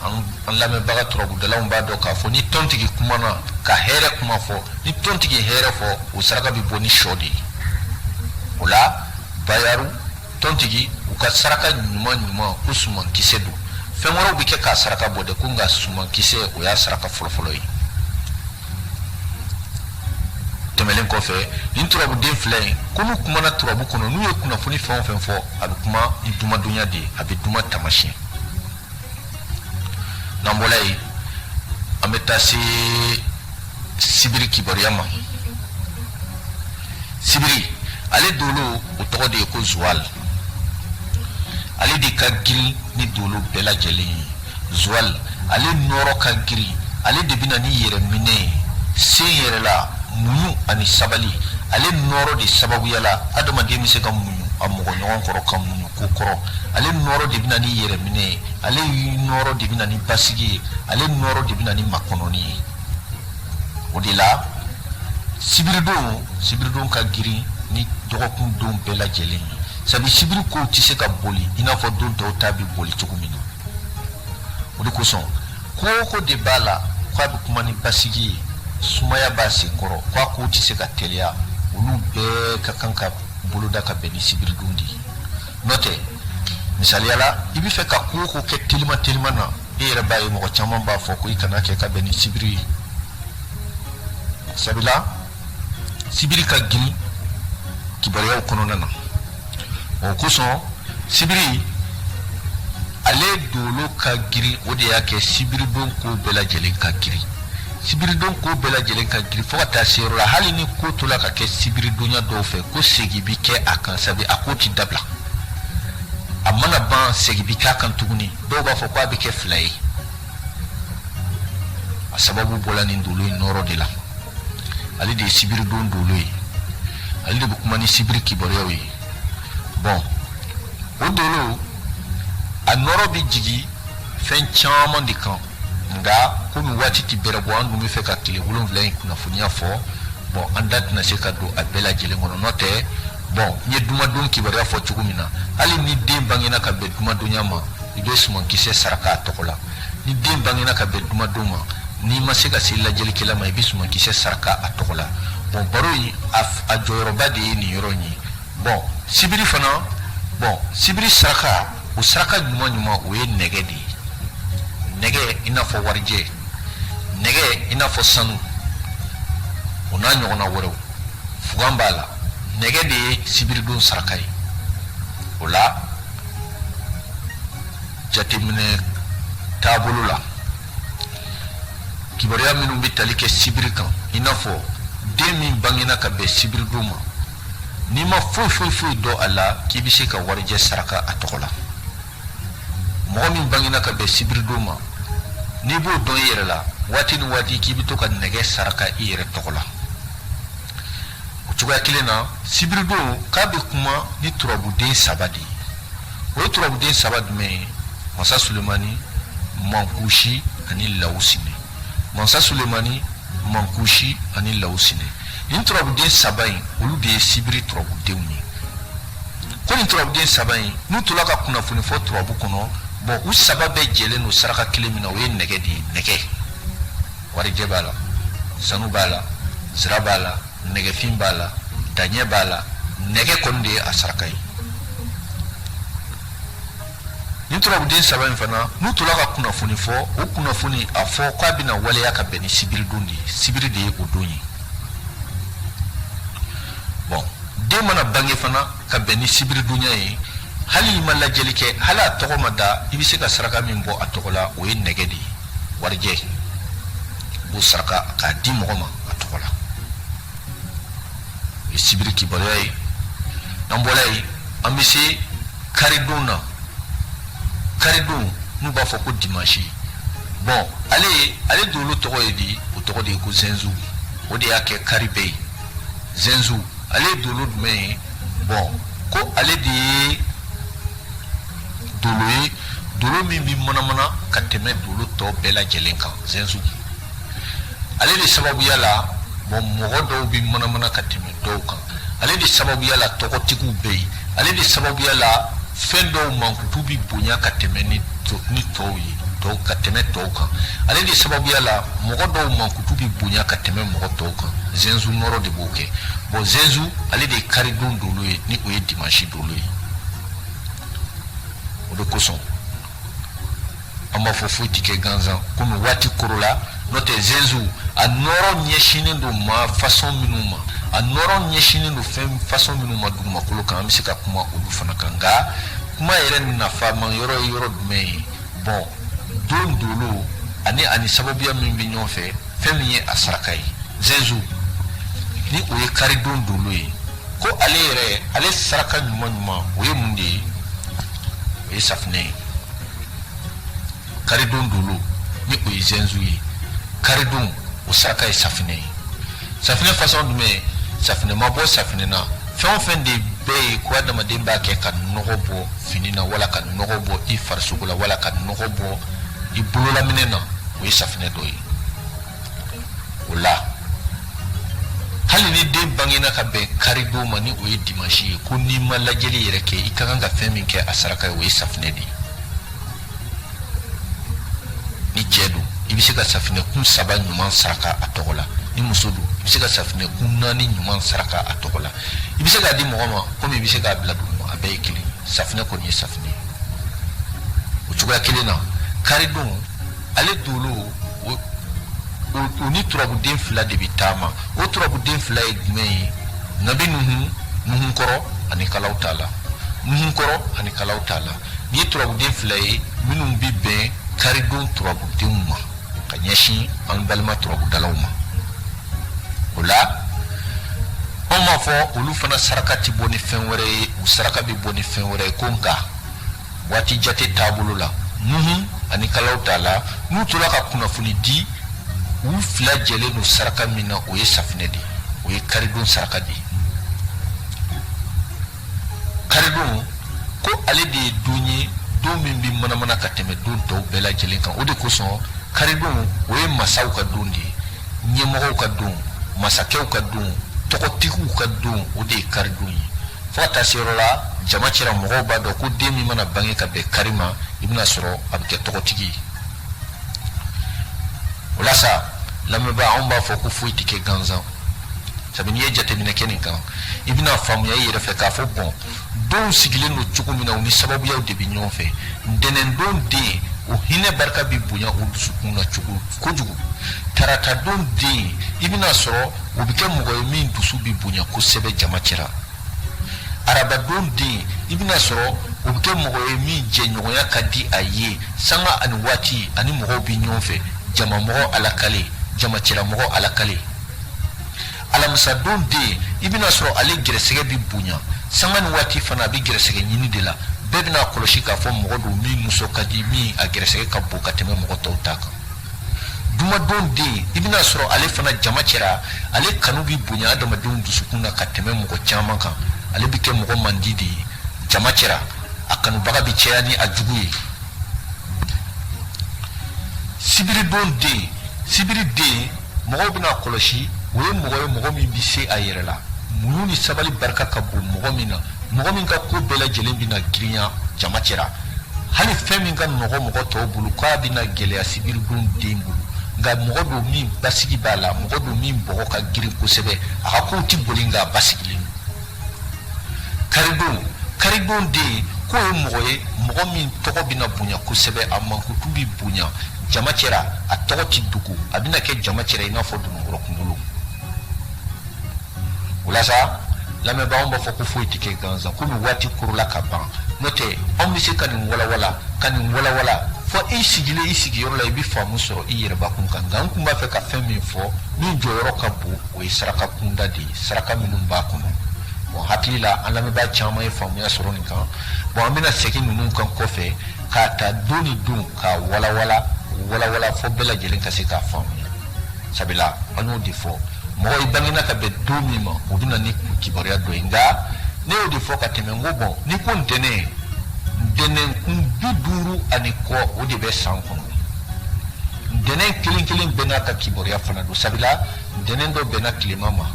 Speaker 1: an lamɛnbaga turabudalaw b'a dɔn k'a fɔ ni tɔntigi kumana ka hɛrɛ kuma fɔ ni tɔntigi hɛrɛ fɔ o saraka bɛ bɔ ni sɔ de ye o la bayaru tɔntigi u ka saraka ɲuman ɲuman o sumankisɛ don fɛn wɛrɛw bɛ kɛ k'a saraka bɔ dɛ ko nka sumankisɛ o y'a saraka fɔlɔfɔlɔ ye tɛmɛlen kɔfɛ nin turabuden fila in ko n'u kumana turabu kɔnɔ n'u ye kunnafoni fɛn o fɛn fɔ a bɛ kuma ni dumadonya de ye a bɛ duma tamasiyɛn n'an bɔra yen an bɛ taa se sibiri kibaruya ma sibiri ale dolo o tɔgɔ de ye ko zuwal ale de ka girin ni dolo bɛɛ lajɛlen ye zuwal ale nɔrɔ ka girin ale de bɛna ni yɛrɛ minɛ ye sen yɛrɛ la muɲu ani sabali ale nɔrɔ de sababuya la adamaden bɛ se ka muɲu a mɔgɔ ɲɔgɔn kɔrɔ ka muɲu ko kɔrɔ ale nɔrɔ de bɛna ni yɛrɛ minɛ ye ale nɔrɔ de bɛna ni basigi ye ale nɔrɔ de bɛna ni makɔnɔni ye o de la sibiridon ka girin ni dɔgɔkun don bɛɛ lajɛlen ye sabu sibiri kow tɛ se ka boli i n'a fɔ don tɔw ta bɛ boli cogo min na o de kosɔn ko o ko de b'a la k'a bɛ kuma ni basigi ye sumaya b'a sen kɔrɔ k'a kow tɛ se ka teliya olu bɛɛ ka kan ka boloda ka bɛn ni sibiridon de ye n'o tɛ misaliyala i bɛ fɛ ka ko o ko kɛ telima na e yɛrɛ b'a ye mɔgɔ caman b'a fɔ ko i kana kɛ ka bɛn ni sibiri ye sabula sibiri ka girin kibaruyaw kɔnɔna na o kosɔn sibiri ale dolo ka girin o de y'a kɛ sibiridon ko bɛɛ lajɛlen ka girin sibiridon ko bɛɛ lajɛlen ka girin fo ka taa se yɔrɔ la hali ni ko tola ka kɛ sibiridonya dɔw fɛ ko segi bi kɛ a kan sabu a ko ti dabila a mana ban segi bi k'a kan tuguni dɔw b'a fɔ ko a bɛ kɛ fila ye a sababu bɔla nin dolo in nɔrɔ de la ale de ye sibiridon dolo ye ale de bɛ kuma ni sibiri kibaruyaw ye bon o dolo a nɔrɔ bɛ jigin fɛn caman de kan nka komi waati tɛ bɛrɛ bɔ an dun bɛ fɛ ka tile 7 in kunnafoniya fɔ bon an da tɛna se ka don a bɛɛ lajɛlen kɔnɔ n'o tɛ bon n ye dumadon kibaruya fɔ cogo min na hali ni den bangena ka bɛn dumadonya ma i bɛ sumankisɛ saraka a tɔgɔ la ni den bangena ka bɛn dumadon ma n'i ma se ka se lajɛlikɛla ma i bɛ sumankisɛ saraka a tɔgɔ la bon baro in a jɔyɔrɔba de ye nin yɔrɔ in ye bon sibiri fana bon sibiri saraka o saraka ɲuman o ye nɛgɛ de ye nɛgɛ i n'a fɔ warijɛ nɛgɛ i n'a fɔ sanu o n'a ɲɔgɔnna wɛrɛw fugan b'a la nɛgɛ de ye sibiridon saraka ye o la jateminɛ taabolo la kibaruya minnu bɛ tali kɛ sibiri kan i n'a fɔ den min bangena ka bɛn sibiridon ma n'i ma foyi dɔn a la k'i bɛ se ka warijɛ saraka a tɔgɔ la mɔgɔ min bangena ka bɛn sibiridon ma n'i b'o dɔn i yɛrɛ la waati ni waati k'i bɛ to ka nɛgɛ saraka i yɛrɛ tɔgɔ la o cogoya kelen na sibiridon k'a bɛ kuma ni turabuden 3 de ye o ye turabuden 3 jumɛn ye masa sulemani mankusi ani lawusine masa sulemani mankusi ani lawusine nin turabuden 3 in olu de ye sibiri turabudenw ye ko nin turabuden 3 in n'u tola ka kunnafoni fɔ turabu kɔnɔ bon u 3 bɛɛ jɛlen don saraka kelen min na o ye nɛgɛ de ye nɛgɛ warijɛ b'a la sanu b'a la zira b'a la nɛgɛfin b'a la daɲɛ b'a la nɛgɛ kɔni de ye a saraka ye. Ni turabuden saba in fana n'u tola ka kunnafoni fɔ o kunnafoni a fɔ k'a bɛna waleya ka bɛn ni sibiri don de ye, sibiri de ye o don ye. Bon den mana bange fana ka bɛn ni sibiri donya ye, hali i ma lajɛli kɛ hali a tɔgɔ ma da i bɛ se ka saraka min bɔ a tɔgɔ la o ye nɛgɛ de ye, warijɛ b'o saraka k'a di mɔgɔ ma a tɔgɔ la. O ye sibiri kibaruya ye. N'an bɔra yen an bɛ se karidon na. Karidon n'u b'a fɔ ko dimanche. Bon ale dolo tɔgɔ ye di, o tɔgɔ de ye ko zenzu, o de y'a kɛ kari bɛɛ ye. Zenzu ale ye dolo jumɛn ye? Bon ko ale de ye dolo ye, dolo min bi manamana ka tɛmɛ dolo tɔ bɛɛ lajɛlen kan. Zenzu ale de sababuya la bon mɔgɔ dɔw bi manamana ka tɛmɛ dɔw kan. Ale de sababuya la tɔgɔtigiw bɛ yen. Ale de sababuya la fɛn dɔw mankutu bi bonya ka tɛmɛ ni tɔw ye, ka tɛmɛ tɔw kan. Ale de sababuya la mɔgɔ dɔw mankutu bi bonya ka tɛmɛ mɔgɔ tɔw kan. Zenzu nɔrɔ de b'o kɛ. Bon zenzu ale de ye karidon dolo ye ni o ye dimanche dolo ye. O de kosɔn an b'a fɔ foyi ti kɛ gansan komi waati koro la n'o tɛ zenzu a nɔrɔ ɲɛsinnen don ma façon minnu ma, a nɔrɔ ɲɛsinnen don fɛn façon minnu ma dugumakolo kan. An bɛ se ka kuma olu fana kan, nka kuma yɛrɛ nafa ma yɔrɔ ye yɔrɔ jumɛn ye? Bon don dolo ani sababuya min bɛ ɲɔgɔn fɛ, fɛn min ye a saraka ye. Zenzu ni o ye karidon dolo ye, ko ale saraka ɲuman o ye mun de ye? O ye safinɛ ye. Karidon dolo ni o ye zenzu ye, karidon o saraka ye safinɛ ye. Safinɛ façon jumɛn? Safinɛ ma bɔ safinɛ na, fɛn o fɛn de bɛɛ ye ko adamaden b'a kɛ ka nɔgɔ bɔ fini na, wala ka nɔgɔ bɔ i farisogo la, wala ka nɔgɔ bɔ i bololaminɛ na, o ye safinɛ dɔ ye. O la hali ni den bangena ka bɛn karidon ma ni o ye dimanche ye, ko n'i ma lajɛli yɛrɛ kɛ i ka kan ka fɛn min kɛ a saraka ye, o ye safinɛ de ye. Ni cɛ don i bɛ se ka safinɛ kun 3 ɲuman saraka a tɔgɔ la. Ni muso don i bɛ se ka safinɛ kun 4 ɲuman saraka a tɔgɔ la. I bɛ se k'a di mɔgɔ ma komi i bɛ se k'a bila dugu ma, a bɛɛ ye kelen. Safinɛ kɔni ye safinɛ. O cogoya kelen na karidon ale dolo o ni turabuden 2 de bɛ taama. O turabuden 2 ye jumɛn ye? Nabi Nuhun kɔrɔ ani kalaw t'a la. Nuhun kɔrɔ ani kalaw t'a la. Ni ye turabuden 2 ye minnu bi bɛn karidon turabudenw ma ka ɲɛsin an balima turabudalaw ma. O la an m'a fɔ olu fana saraka ti bɔ ni fɛn wɛrɛ ye, u saraka bɛ bɔ ni fɛn wɛrɛ ye, ko nka waati jate taabolo la Nuhun ani kalaw t'a la, n'u tora ka kunnafoni di u 2 jɛlen don saraka min na, o ye safinɛ de ye, o ye karidon saraka de ye. Karidon ko ale de ye don ye don min bi manamana ka tɛmɛ don tɔw bɛɛ lajɛlen kan. O de kosɔn karidon o ye masaw ka don de ye, ɲɛmɔgɔw ka don, masakɛw ka don, tɔgɔtigiw ka don, o de ye karidon ye. Fo ka taa se yɔrɔ la jama cɛla mɔgɔw b'a dɔn ko den min mana bange ka bɛn kari ma i bɛna sɔrɔ a bɛ kɛ tɔgɔtigi ye. O la sa lamɛnbaa anw b'a fɔ ko foyi tɛ kɛ gansan. Sabu n'i ye jateminɛ kɛ nin kan i bɛna faamuya i yɛrɛ fɛ k'a fɔ bon donw sigilen don cogo min na u ni sababuyaw de bɛ ɲɔgɔn fɛ. Ntɛnɛndon den o hinɛ barika bɛ bonya o dusukun na kojugu. Tarata don den i bɛna sɔrɔ o bɛ kɛ mɔgɔ ye min dusu bɛ bonya kosɛbɛ jama cɛla. Araba don den i bɛna sɔrɔ o bɛ kɛ mɔgɔ ye min jɛɲɔgɔnya ka di a ye sanga ani waati ani mɔgɔw bɛ ɲɔgɔn fɛ, jama mɔgɔ alakale, jama cɛla mɔgɔ alakale. Alamisa don den i bɛna sɔrɔ ale gɛrɛsɛgɛ bɛ bonya, sanga ni waati fana a bɛ gɛrɛsɛgɛ ɲini de la. Bɛɛ bɛna kɔlɔsi k'a fɔ mɔgɔ don min muso ka di, min a gɛrɛsɛgɛ ka bon ka tɛmɛ mɔgɔ tɔw ta kan. Jumadon den i bɛna sɔrɔ ale fana jama cɛra, ale kanu bɛ bonya adamadenw dusukun na ka tɛmɛ mɔgɔ caman kan. Ale bɛ kɛ mɔgɔ mandi de ye, jama cɛra a kanubaga bɛ caya ni a jugu ye. Sibiri don den, sibiri den mɔgɔw bɛna kɔlɔsi, o ye mɔgɔ min bɛ se a yɛrɛ la, muɲu ni sabali barika ka bon mɔgɔ min na, mɔgɔ min ka ko bɛɛ lajɛlen bɛna girinya jama cɛra. Hali fɛn min ka nɔgɔ mɔgɔ tɔw bolo k'a bɛna gɛlɛya sibiri don den bolo, nga mɔgɔ do min basigi b'a la mɔgɔ do min bɔgɔ ka girin kosɛbɛ a ka kow ti boli nga basigilen karidon de ko ye mɔgɔ min tɔgɔ bɛna bonya kosɛbɛ a mankutu bi bonya jama cɛra a tɔgɔ ti dugu a bɛna kɛ jama cɛra i n'a fɔ dunukɔrɔ kunkolo o la sa lamɛnbaaw b'a fɔ ko foyi ti kɛ gansan komi waati korola ka ban n'o tɛ anw bɛ se ka nin walawala fɔ i sigilen i sigiyɔrɔ la i bɛ faamu sɔrɔ i yɛrɛbakun kan nka n tun b'a fɛ ka fɛn min fɔ min jɔyɔrɔ ka bon o ye saraka kunda de ye saraka minnu b'a kɔnɔ bon hakili la an lamɛnbaa caman ye faamuya sɔrɔ nin kan bon an bɛna segin ninnu kan kɔfɛ k'a ta don ni don k'a walawala fɔ bɛɛ lajɛlen ka se k'a faamuya sabula an y'o de fɔ mɔgɔ i bangena ka bɛn don min ma o bɛna ni kibaruya dɔ ye nka ne y'o de fɔ ka tɛmɛ n ko bɔn ni ko ntɛnɛn kun 50 ani kɔ o de bɛ san kɔnɔ ntɛnɛn kelen bɛɛ n'a ka kibaruya fana don sabula ntɛnɛn dɔ bɛnna tilema ma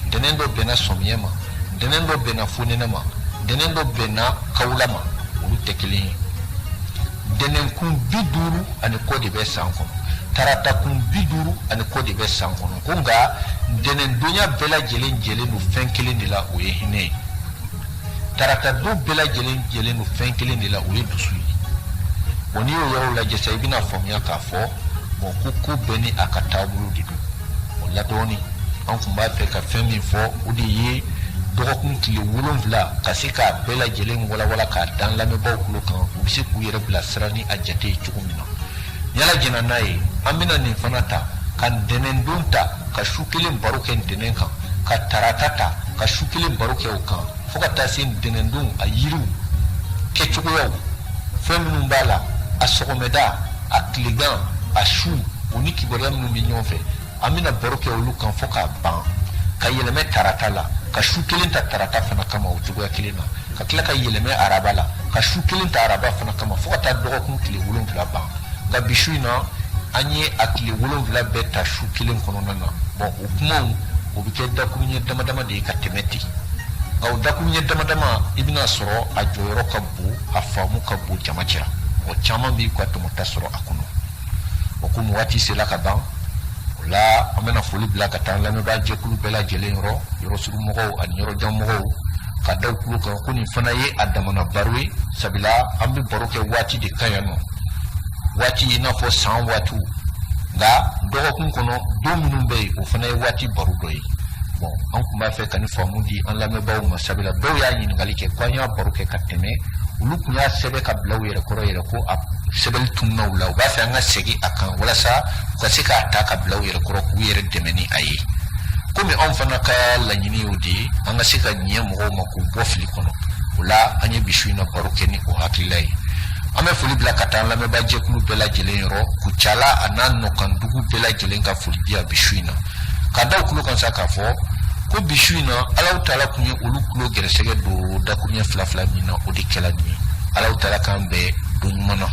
Speaker 1: ntɛnɛn dɔ bɛnna sɔmiyɛ ma ntɛnɛn dɔ bɛnna fonɛnɛ ma ntɛnɛn dɔ bɛnna kawula ma olu tɛ kelen ye ntɛnɛn kun 50 ani kɔ de bɛ san kɔnɔ tarata kun 50 ani kɔ de bɛ san kɔnɔ ko nka ntɛnɛn donya bɛɛ lajɛlen jɛlen don fɛn kelen de la o ye hinɛ ye tarata don bɛɛ lajɛlen jɛlen don fɛn kelen de la o ye dusu ye bon n'i y'o yɔrɔ lajɛ sa i bɛna faamuya k'a fɔ bon ko bɛɛ ni a ka taabolo de don o la dɔɔni an tun b'a fɛ ka fɛn min fɔ o de ye dɔgɔkun tile 7 ka se k'a bɛɛ lajɛlen walawala k'a dan lamɛnbaaw tulo kan u bɛ se k'u yɛrɛ bilasira ni a jate ye cogo min na ni ala jɛna n'a ye an bɛna nin fana ta ka ntɛnɛn don ta ka su kelen baro kɛ ntɛnɛn kan ka tarata ta ka su kelen baro kɛ o kan fo ka taa se ntɛnɛn don a yiriw kɛcogoyaw fɛn minnu b'a la a sɔgɔmɛda a tilegan a su o ni kibaruya minnu bɛ ɲɔgɔn fɛ an bɛna baro kɛ olu kan fo k'a ban ka yɛlɛmɛ tarata la ka su kelen ta tarata fana kama o cogoya kelen na ka tila ka yɛlɛmɛ araba la ka su kelen ta araba fana kama fo ka taa dɔgɔkun tile 7 ban nka bi su in na an ye a tile 7 bɛɛ ta su kelen kɔnɔna na bon o kumaw o bɛ kɛ dakuruɲɛ damadama de ye ka tɛmɛ ten nka o dakuruɲɛ damadama i bɛna sɔrɔ a jɔyɔrɔ ka bon a faamu ka bon jama cɛra o caman b'i ka tɔmɔta sɔrɔ a kɔnɔ o komi waati sera ka ban o la an bɛna foli bila ka taa lamɛnbaa jɛkulu bɛɛ lajɛlen yɔrɔ sugu mɔgɔw ani yɔrɔjan mɔgɔw ka da u tulo kan ko nin fana ye a damana baro ye sabula an bɛ baro kɛ waati de kan yan nɔ waati i n'a fɔ san waatiw nka dɔgɔkun kɔnɔ don minnu bɛ yen o fana ye waati baro dɔ ye bon an tun b'a fɛ ka ni faamu di an lamɛnbaaw ma sabula dɔw y'a ɲininkali kɛ ko an y'a baro kɛ ka tɛmɛ olu tun y'a sɛbɛn ka bila u yɛrɛ kɔrɔ yɛrɛ ko a sɛbɛnni tununna u la u b'a fɛ an ka segin a kan walasa u ka se k'a ta ka bila u yɛrɛ kɔrɔ k'u yɛrɛ dɛmɛ ni a ye komi anw fana ka laɲini y'o de ye an ka se ka ɲɛ mɔgɔw ma k'u bɔ fili kɔnɔ o la an ye bi su in na baro kɛ ni o hakilila ye an bɛ foli bila ka taa an lamɛnbaa jɛkulu bɛɛ lajɛlen yɔrɔ Kucala a n'a nɔkandugu bɛɛ lajɛlen ka foli di a bi su in na ka da u tulo kan sa k'a fɔ ko bi su in na Alahu Taala kun ye olu tulo gɛrɛsɛgɛ don dakuruɲɛ 2 min na o de kɛla nin ye Alahu Taala k'an bɛɛ don ɲuman na